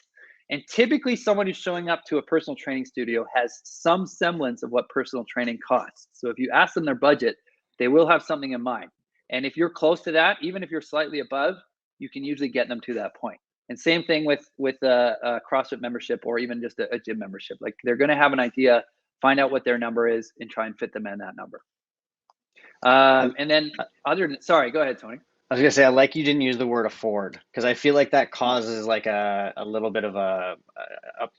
S2: And typically, someone who's showing up to a personal training studio has some semblance of what personal training costs. So if you ask them their budget, they will have something in mind. And if you're close to that, even if you're slightly above, you can usually get them to that point. And same thing with a CrossFit membership, or even just a gym membership. Like, they're going to have an idea, find out what their number is, and try and fit them in that number. And then sorry, go ahead, Tony.
S3: I was gonna say, I like you didn't use the word afford, because I feel like that causes like a little bit of a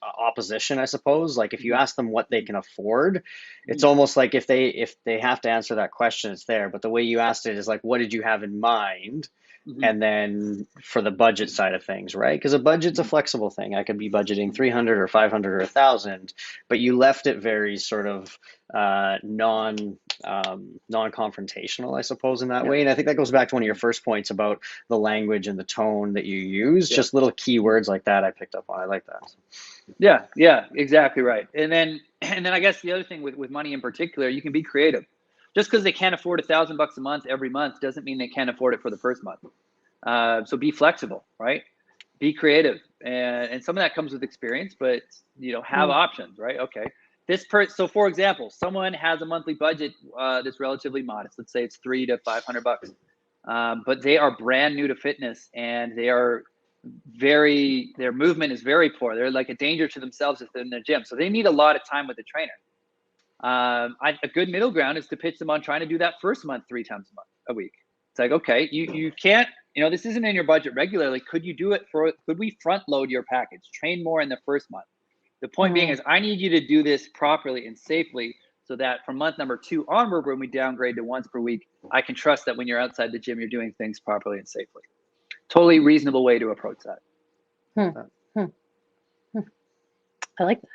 S3: opposition, I suppose. Like, if you ask them what they can afford, it's almost like if they have to answer that question, it's there. But the way you asked it is like, what did you have in mind? And then for the budget side of things, right? Because a budget's a flexible thing. I could be budgeting 300 or 500 or 1,000, but you left it very sort of non-confrontational, I suppose, in that way. And I think that goes back to one of your first points about the language and the tone that you use. Just little keywords like that I picked up on. I like that.
S2: Yeah, exactly right. And then I guess the other thing with money in particular, you can be creative. Just because they can't afford $1,000 a month every month doesn't mean they can't afford it for the first month. So be flexible, right? Be creative, and some of that comes with experience, but have options, right? Okay, so for example, someone has a monthly budget that's relatively modest. Let's say it's $300 to $500, but they are brand new to fitness, and their movement is very poor. They're like a danger to themselves if they're in their gym, so they need a lot of time with the trainer. A good middle ground is to pitch them on trying to do that first month 3 times a week. It's like, okay, you can't, this isn't in your budget regularly. Could you do it could we front load your package, train more in the first month? The point being is, I need you to do this properly and safely, so that from month number 2 onward, when we downgrade to once per week, I can trust that when you're outside the gym, you're doing things properly and safely. Totally reasonable way to approach that.
S1: I like
S3: that.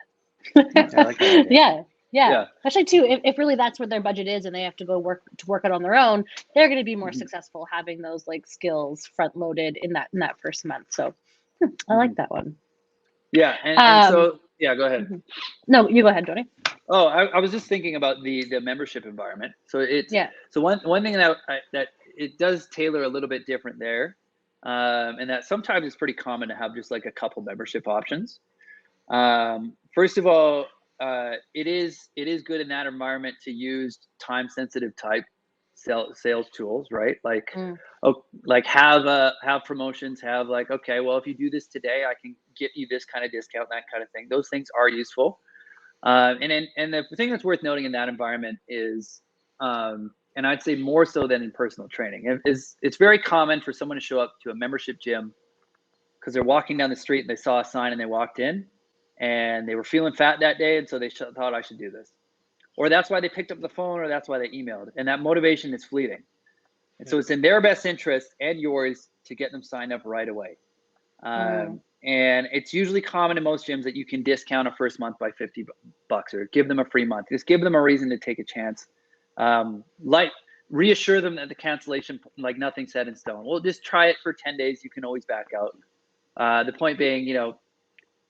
S3: I like that.
S1: Yeah. Especially too, if really that's what their budget is and they have to go work it on their own, they're going to be more successful having those like skills front loaded in that first month. So I like that one.
S2: Yeah. And so, go ahead.
S1: No, you go ahead, Donny.
S2: Oh, I was just thinking about the membership environment. So so one thing that it does tailor a little bit different there. And that sometimes it's pretty common to have just like a couple membership options. First of all, it is good in that environment to use time sensitive type sales tools, right? Like, have promotions, have like, okay, well, if you do this today, I can get you this kind of discount, that kind of thing. Those things are useful. And the thing that's worth noting in that environment is, and I'd say more so than in personal training. It's very common for someone to show up to a membership gym because they're walking down the street and they saw a sign and they walked in and they were feeling fat that day, and so they thought I should do this. Or that's why they picked up the phone, or that's why they emailed. And that motivation is fleeting. And so it's in their best interest and yours to get them signed up right away. And it's usually common in most gyms that you can discount a first month by $50 or give them a free month. Just give them a reason to take a chance. Like reassure them that the cancellation, like nothing set in stone. Well, just try it for 10 days. You can always back out. The point being,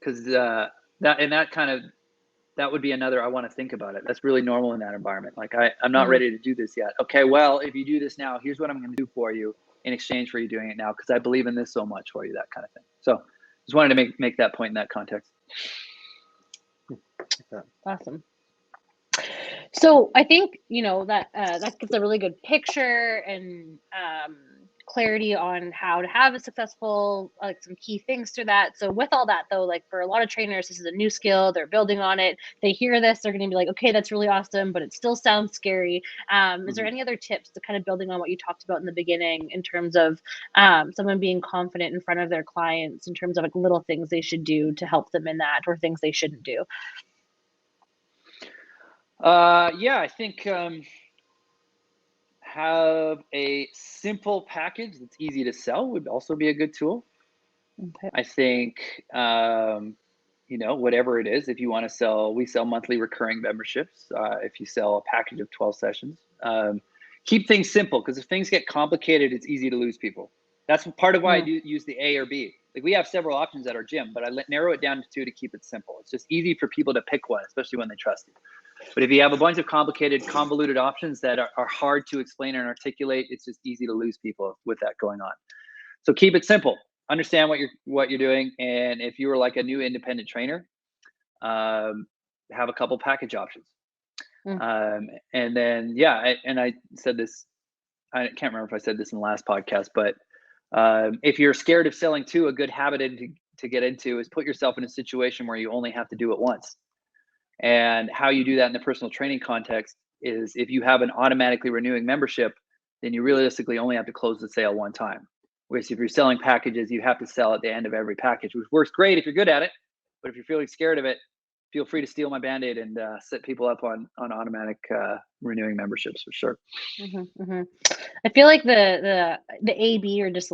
S2: because that would be another, I want to think about it. That's really normal in that environment. Like I'm not ready to do this yet. Okay, well, if you do this now, here's what I'm going to do for you in exchange for you doing it now, because I believe in this so much for you, that kind of thing. So just wanted to make that point in that context.
S1: Awesome. So I think, that gives a really good picture and clarity on how to have a successful, like some key things to that. So with all that though, like for a lot of trainers, this is a new skill, they're building on it. They hear this, they're going to be like, okay, that's really awesome, but it still sounds scary. Is there any other tips to kind of building on what you talked about in the beginning in terms of someone being confident in front of their clients in terms of like little things they should do to help them in that, or things they shouldn't do?
S2: Yeah, I think have a simple package that's easy to sell would also be a good tool.
S1: Okay.
S2: I think, whatever it is, if you want to sell, we sell monthly recurring memberships. If you sell a package of 12 sessions, keep things simple, because if things get complicated, it's easy to lose people. That's part of why I do use the A or B. Like we have several options at our gym, but I narrow it down to 2 to keep it simple. It's just easy for people to pick one, especially when they trust you. But if you have a bunch of complicated, convoluted options that are hard to explain and articulate, it's just easy to lose people with that going on. So keep it simple. Understand what you're doing, and if you were like a new independent trainer, have a couple package options. And then I said this. I can't remember if I said this in the last podcast, but if you're scared of selling too, a good habit to get into is put yourself in a situation where you only have to do it once. And how you do that in the personal training context is if you have an automatically renewing membership, then you realistically only have to close the sale one time. Whereas if you're selling packages, you have to sell at the end of every package, which works great if you're good at it. But if you're feeling scared of it, feel free to steal my Band-Aid and set people up on automatic renewing memberships for sure.
S1: I feel like the A/B, or just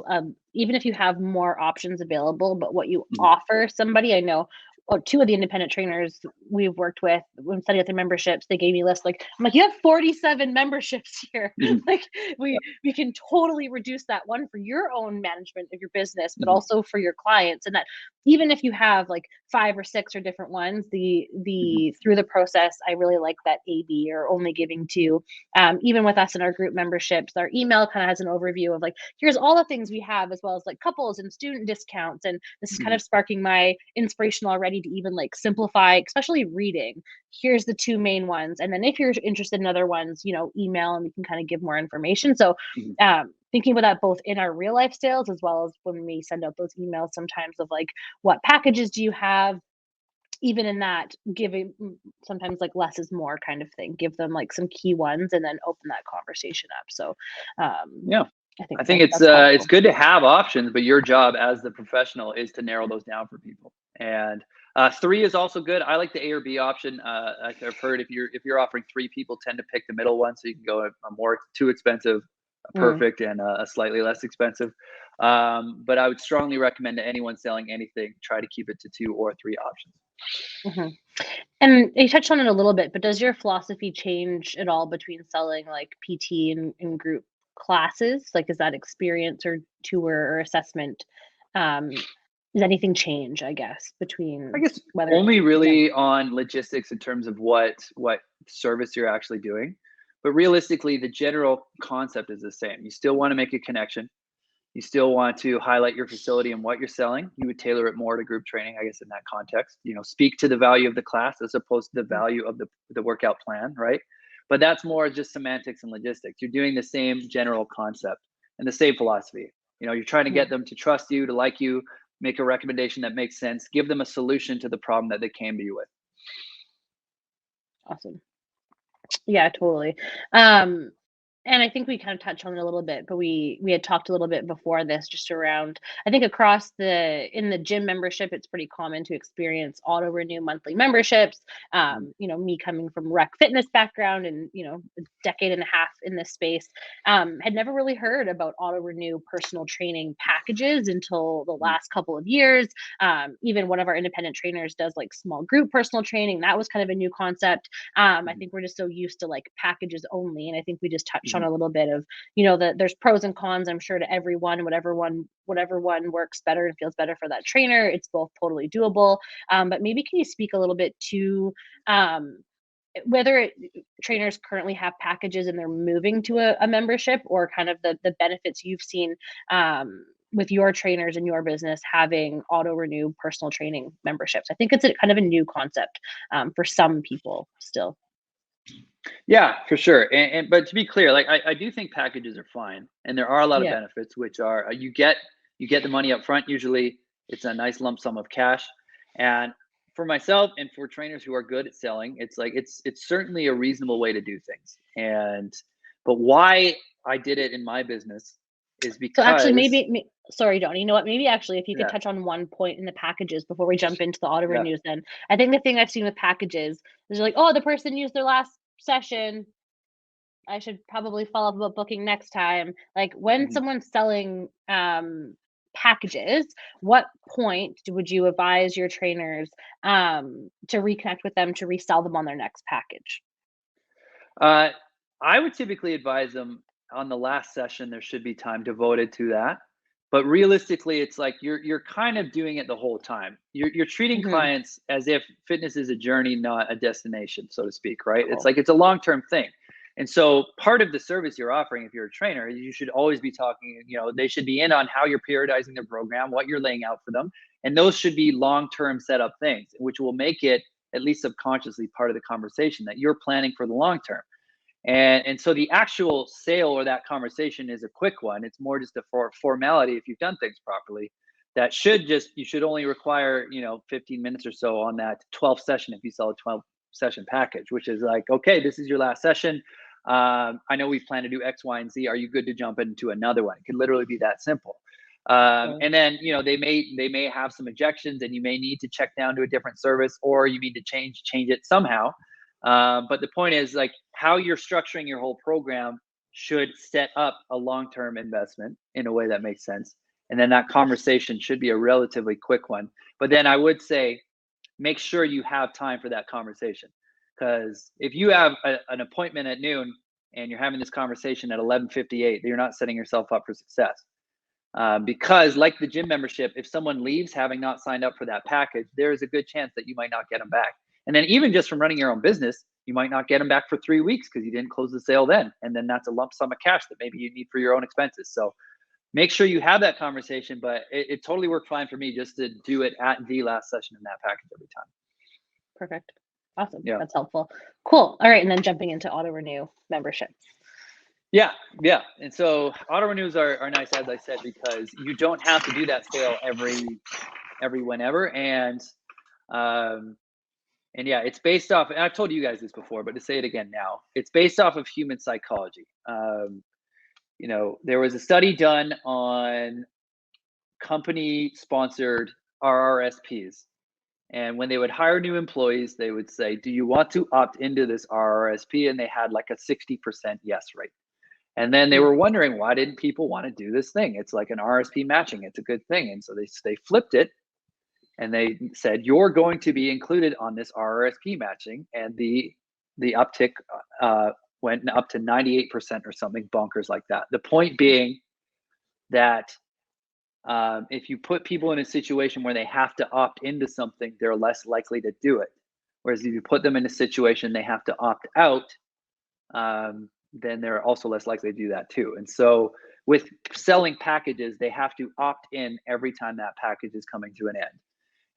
S1: even if you have more options available, but what you offer somebody, I know. Or 2 of the independent trainers we've worked with when setting up their memberships, they gave me lists. Like, I'm like, you have 47 memberships here. Like we can totally reduce that one for your own management of your business, but also for your clients. And that even if you have like 5 or 6 or different ones, the through the process, I really like that A/B, or only giving 2. Even with us in our group memberships, our email kind of has an overview of like, here's all the things we have, as well as like couples and student discounts. And this is kind of sparking my inspiration already to even like simplify, especially reading. Here's the 2 main ones. And then if you're interested in other ones, email and we can kind of give more information. So thinking about that both in our real life sales, as well as when we send out those emails sometimes of like, what packages do you have? Even in that, giving sometimes like less is more kind of thing. Give them like some key ones and then open that conversation up. So I think
S2: it's good to have options, but your job as the professional is to narrow those down for people. And 3 is also good. I like the A or B option. I've heard if you're offering 3, people tend to pick the middle one, so you can go a more too expensive, a perfect, and a slightly less expensive. But I would strongly recommend to anyone selling anything, try to keep it to 2 or 3 options.
S1: And you touched on it a little bit, but does your philosophy change at all between selling like PT and group classes? Like, is that experience or tour or assessment? Does anything change, I guess, between?
S2: I guess whether only really on logistics in terms of what service you're actually doing. But realistically, the general concept is the same. You still want to make a connection. You still want to highlight your facility and what you're selling. You would tailor it more to group training, I guess, in that context. Speak to the value of the class as opposed to the value of the workout plan, right? But that's more just semantics and logistics. You're doing the same general concept and the same philosophy. You're trying to get them to trust you, to like you, make a recommendation that makes sense, give them a solution to the problem that they came to you with.
S1: Awesome. Yeah, totally. And I think we kind of touched on it a little bit, but we had talked a little bit before this just around, I think across in the gym membership, it's pretty common to experience auto renew monthly memberships. You know, me coming from rec fitness background and, you know, a decade and a half in this space, had never really heard about auto renew personal training packages until the last couple of years. Even one of our independent trainers does like small group personal training. That was kind of a new concept. I think we're just so used to like packages only. And I think we just touched on a little bit of, you know, there's pros and cons, I'm sure, to everyone, whatever one works better and feels better for that trainer. It's both totally doable. But maybe can you speak a little bit to whether trainers currently have packages and they're moving to a membership, or kind of the benefits you've seen with your trainers and your business having auto renew personal training memberships? I think it's a kind of a new concept for some people still.
S2: Yeah, for sure. But to be clear, like I do think packages are fine, and there are a lot of
S1: Yeah.
S2: benefits, which are you get the money up front. Usually, it's a nice lump sum of cash. And for myself and for trainers who are good at selling, it's like it's certainly a reasonable way to do things. But why I did it in my business is because
S1: So actually, sorry, Donny, you know what? Maybe actually, if you could
S2: yeah,
S1: touch on one point in the packages before we jump into the auto
S2: yeah,
S1: renews, then I think the thing I've seen with packages is like, oh, the person used their last session, I should probably follow up about booking next time. Like when
S2: mhm.
S1: someone's selling packages, what point would you advise your trainers to reconnect with them to resell them on their next package?
S2: Uh, I would typically advise them on the last session, there should be time devoted to that. But realistically, it's like you're kind of doing it the whole time. You're treating
S1: Hmm.
S2: clients as if fitness is a journey, not a destination, so to speak, right? It's
S1: Cool.
S2: like it's a long-term thing. And so part of the service you're offering, if you're a trainer, you should always be talking, you know, they should be in on how you're periodizing their program, what you're laying out for them. And those should be long-term setup things, which will make it at least subconsciously part of the conversation that you're planning for the long term. And so the actual sale or that conversation is a quick one. It's more just a formality if you've done things properly. That should just you should only require 15 minutes or so on that 12th session if you sell a 12 session package, which is like, okay, this is your last session. I know we plan to do X, Y, and Z. Are you good to jump into another one? It could literally be that simple.
S1: Cool.
S2: And then they may have some objections, and you may need to check down to a different service, or you need to change it somehow. But the point is, like, how you're structuring your whole program should set up a long-term investment in a way that makes sense. And then that conversation should be a relatively quick one. But then I would say, make sure you have time for that conversation. Because if you have an appointment at noon and you're having this conversation at 11:58, you're not setting yourself up for success. Because like the gym membership, if someone leaves having not signed up for that package, there is a good chance that you might not get them back. And then even just from running your own business, you might not get them back for 3 weeks because you didn't close the sale then. And then that's a lump sum of cash that maybe you need for your own expenses. So make sure you have that conversation, but it totally worked fine for me just to do it at the last session in that package every time.
S1: Perfect. Awesome.
S2: Yeah.
S1: That's helpful. Cool. All right. And then jumping into auto renew memberships.
S2: Yeah. And so auto renews are nice, as I said, because you don't have to do that sale every whenever. And yeah, it's based off, and I've told you guys this before, but to say it again now, it's based off of human psychology. There was a study done on company sponsored RRSPs. And when they would hire new employees, they would say, do you want to opt into this RRSP? And they had like a 60% yes rate. And then they were wondering, why didn't people want to do this thing? It's like an RSP matching. It's a good thing. And so they flipped it, and they said, you're going to be included on this RRSP matching. And the uptick went up to 98% or something bonkers like that. The point being that if you put people in a situation where they have to opt into something, they're less likely to do it. Whereas if you put them in a situation they have to opt out, then they're also less likely to do that too. And so with selling packages, they have to opt in every time that package is coming to an end.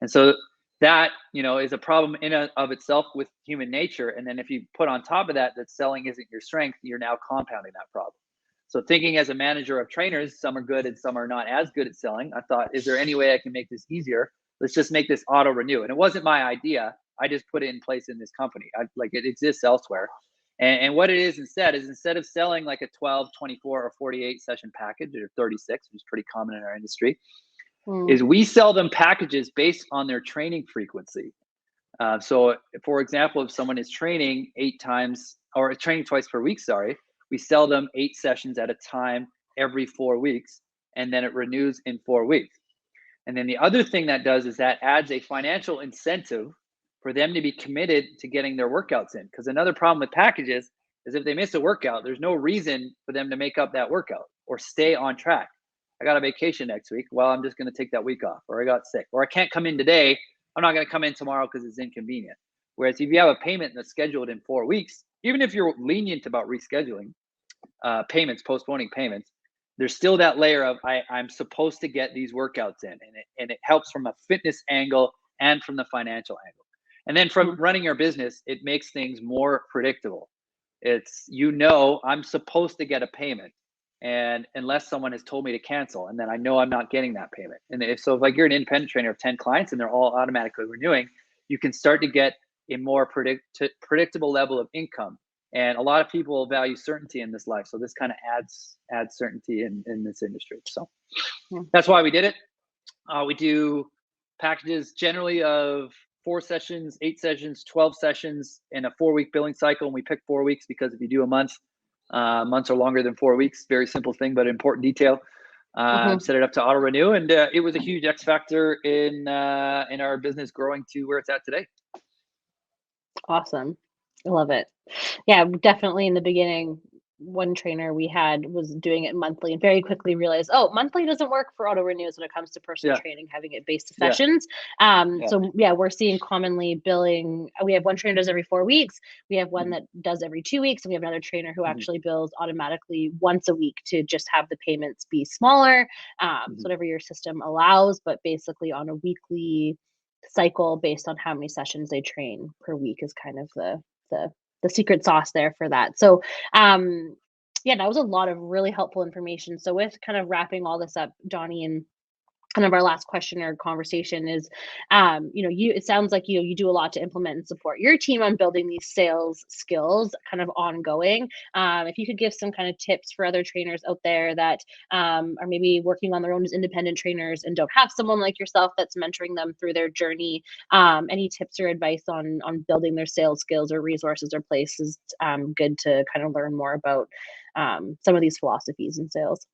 S2: And so that, is a problem in and of itself with human nature. And then if you put on top of that selling isn't your strength, you're now compounding that problem. So thinking as a manager of trainers, some are good and some are not as good at selling, I thought, is there any way I can make this easier? Let's just make this auto renew. And it wasn't my idea. I just put it in place in this company. It exists elsewhere. And what it is instead of selling like a 12, 24, or 48 session package, or 36, which is pretty common in our industry, is we sell them packages based on their training frequency. So for example, if someone is training 8 times or training twice per week, we sell them 8 sessions at a time every 4 weeks, and then it renews in 4 weeks. And then the other thing that does is that adds a financial incentive for them to be committed to getting their workouts in. Because another problem with packages is if they miss a workout, there's no reason for them to make up that workout or stay on track. I got a vacation next week. Well, I'm just going to take that week off, or I got sick, or I can't come in today. I'm not going to come in tomorrow because it's inconvenient. Whereas if you have a payment that's scheduled in 4 weeks, even if you're lenient about rescheduling payments, postponing payments, there's still that layer of I'm supposed to get these workouts in, and it helps from a fitness angle and from the financial angle. And then from running your business, it makes things more predictable. It's, I'm supposed to get a payment, and unless someone has told me to cancel, and then I know I'm not getting that payment. And if like you're an independent trainer of 10 clients and they're all automatically renewing, you can start to get a more predictable level of income. And a lot of people value certainty in this life. So this kind of adds certainty in this industry. So that's why we did it. We do packages generally of 4 sessions, 8 sessions, 12 sessions in a 4-week billing cycle. And we pick 4 weeks because if you do a month, months are longer than 4 weeks. Very simple thing, but important detail. Set it up to auto renew, and it was a huge X factor in our business growing to where it's at today.
S1: Awesome. I love it. Yeah, definitely in the beginning, one trainer we had was doing it monthly and very quickly realized, monthly doesn't work for auto renews when it comes to personal training, having it based to sessions. So we're seeing commonly billing. We have one trainer does every 4 weeks. We have one that does every 2 weeks. And we have another trainer who actually bills automatically once a week to just have the payments be smaller. So whatever your system allows, but basically on a weekly cycle based on how many sessions they train per week is kind of the secret sauce there for that. So that was a lot of really helpful information. So with kind of wrapping all this up, Donny, and kind of our last question or conversation is, it sounds like you do a lot to implement and support your team on building these sales skills kind of ongoing. If you could give some kind of tips for other trainers out there that are maybe working on their own as independent trainers and don't have someone like yourself that's mentoring them through their journey, any tips or advice on building their sales skills or resources or places good to kind of learn more about some of these philosophies in sales?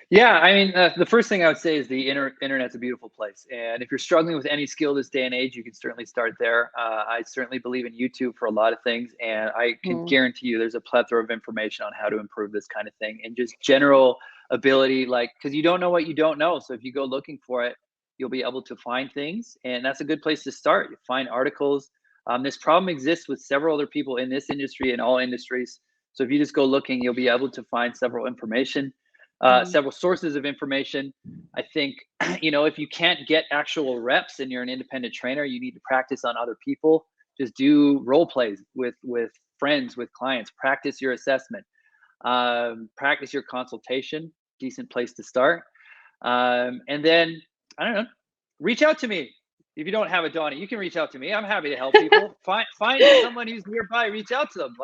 S2: Yeah, I mean, the first thing I would say is the internet's a beautiful place. And if you're struggling with any skill this day and age, you can certainly start there. I certainly believe in YouTube for a lot of things. And I can guarantee you there's a plethora of information on how to improve this kind of thing and just general ability, because you don't know what you don't know. So if you go looking for it, you'll be able to find things. And that's a good place to start. You find articles. This problem exists with several other people in this industry and all industries. So if you just go looking, you'll be able to find several sources of information. I think, if you can't get actual reps and you're an independent trainer, you need to practice on other people. Just do role plays with friends, with clients, practice your assessment, practice your consultation, decent place to start. And then, I don't know, reach out to me. If you don't have a Donny, you can reach out to me. I'm happy to help people. Find someone who's nearby, reach out to them.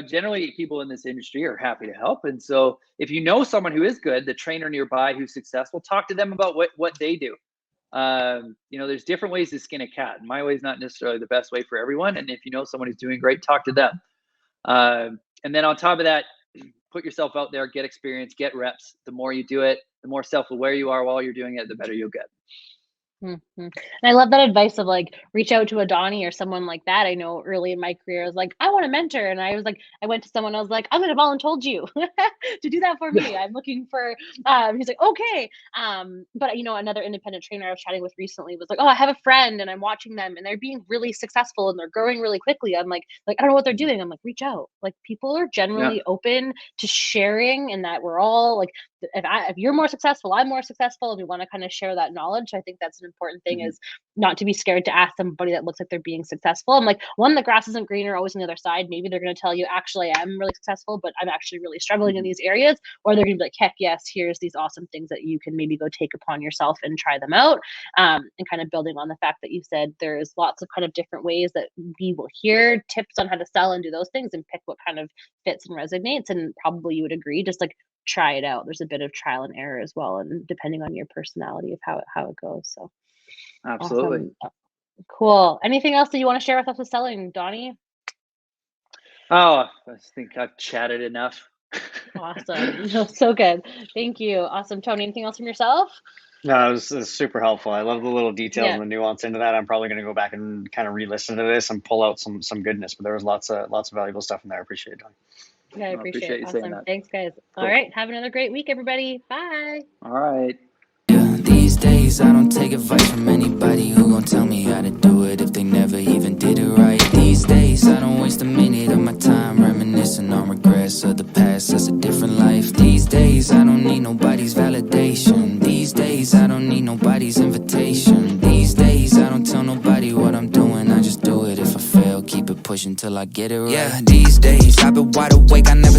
S2: Generally people in this industry are happy to help. And so if you know someone who is good, the trainer nearby who's successful, talk to them about what they do. There's different ways to skin a cat. My way is not necessarily the best way for everyone. And if you know someone who's doing great, talk to them. And then on top of that, put yourself out there, get experience, get reps. The more you do it, the more self-aware you are while you're doing it, the better you'll get.
S1: And I love that advice of reach out to a Donny or someone like that. I know early in my career, I was like, I want a mentor. And I was like, I went to someone, I was like, I'm going to volunteer you to do that for me. I'm looking for, he's like, okay. But another independent trainer I was chatting with recently was like, I have a friend and I'm watching them and they're being really successful and they're growing really quickly. I'm like, I don't know what they're doing. I'm like, reach out. People are generally open to sharing, and that we're all if you're more successful, I'm more successful, and we want to kind of share that knowledge. I think that's an important thing is not to be scared to ask somebody that looks like they're being successful. I'm like, one, the grass isn't greener always on the other side. Maybe they're going to tell you, actually, I'm really successful, but I'm actually really struggling in these areas. Or they're going to be like, heck yes, here's these awesome things that you can maybe go take upon yourself and try them out. And kind of building on the fact that you said there's lots of kind of different ways that we will hear tips on how to sell and do those things and pick what kind of fits and resonates. And probably you would agree, just like try it out. There's a bit of trial and error as well, and depending on your personality of how it goes. So
S2: Absolutely.
S1: awesome. Cool. Anything else that you want to share with us with selling, Donny?
S2: Oh, I think I've chatted enough.
S1: Awesome. So good. Thank you. Awesome. Tony, anything else from yourself?
S3: No, it was super helpful. I love the little details and the nuance into that. I'm probably going to go back and kind of re-listen to this and pull out some goodness. But there was lots of valuable stuff in there. I appreciate it, Don.
S1: Yeah, I appreciate it.
S2: you saying
S1: Awesome.
S2: that.
S1: Thanks, guys.
S2: Cool.
S1: All right. Have another great week, everybody. Bye.
S2: All right.
S4: Yeah, these days I don't take advice from anybody who gon' tell me how to do it if they never even did it right. These days I don't waste a minute of my time reminiscing on regrets of the past. That's a different life. These days I don't need nobody's validation. These days I don't need nobody's invitation. These days I don't tell nobody what I'm doing. I just do it. If I fail, keep it pushing till I get it right. Yeah, these days I've been wide awake. I never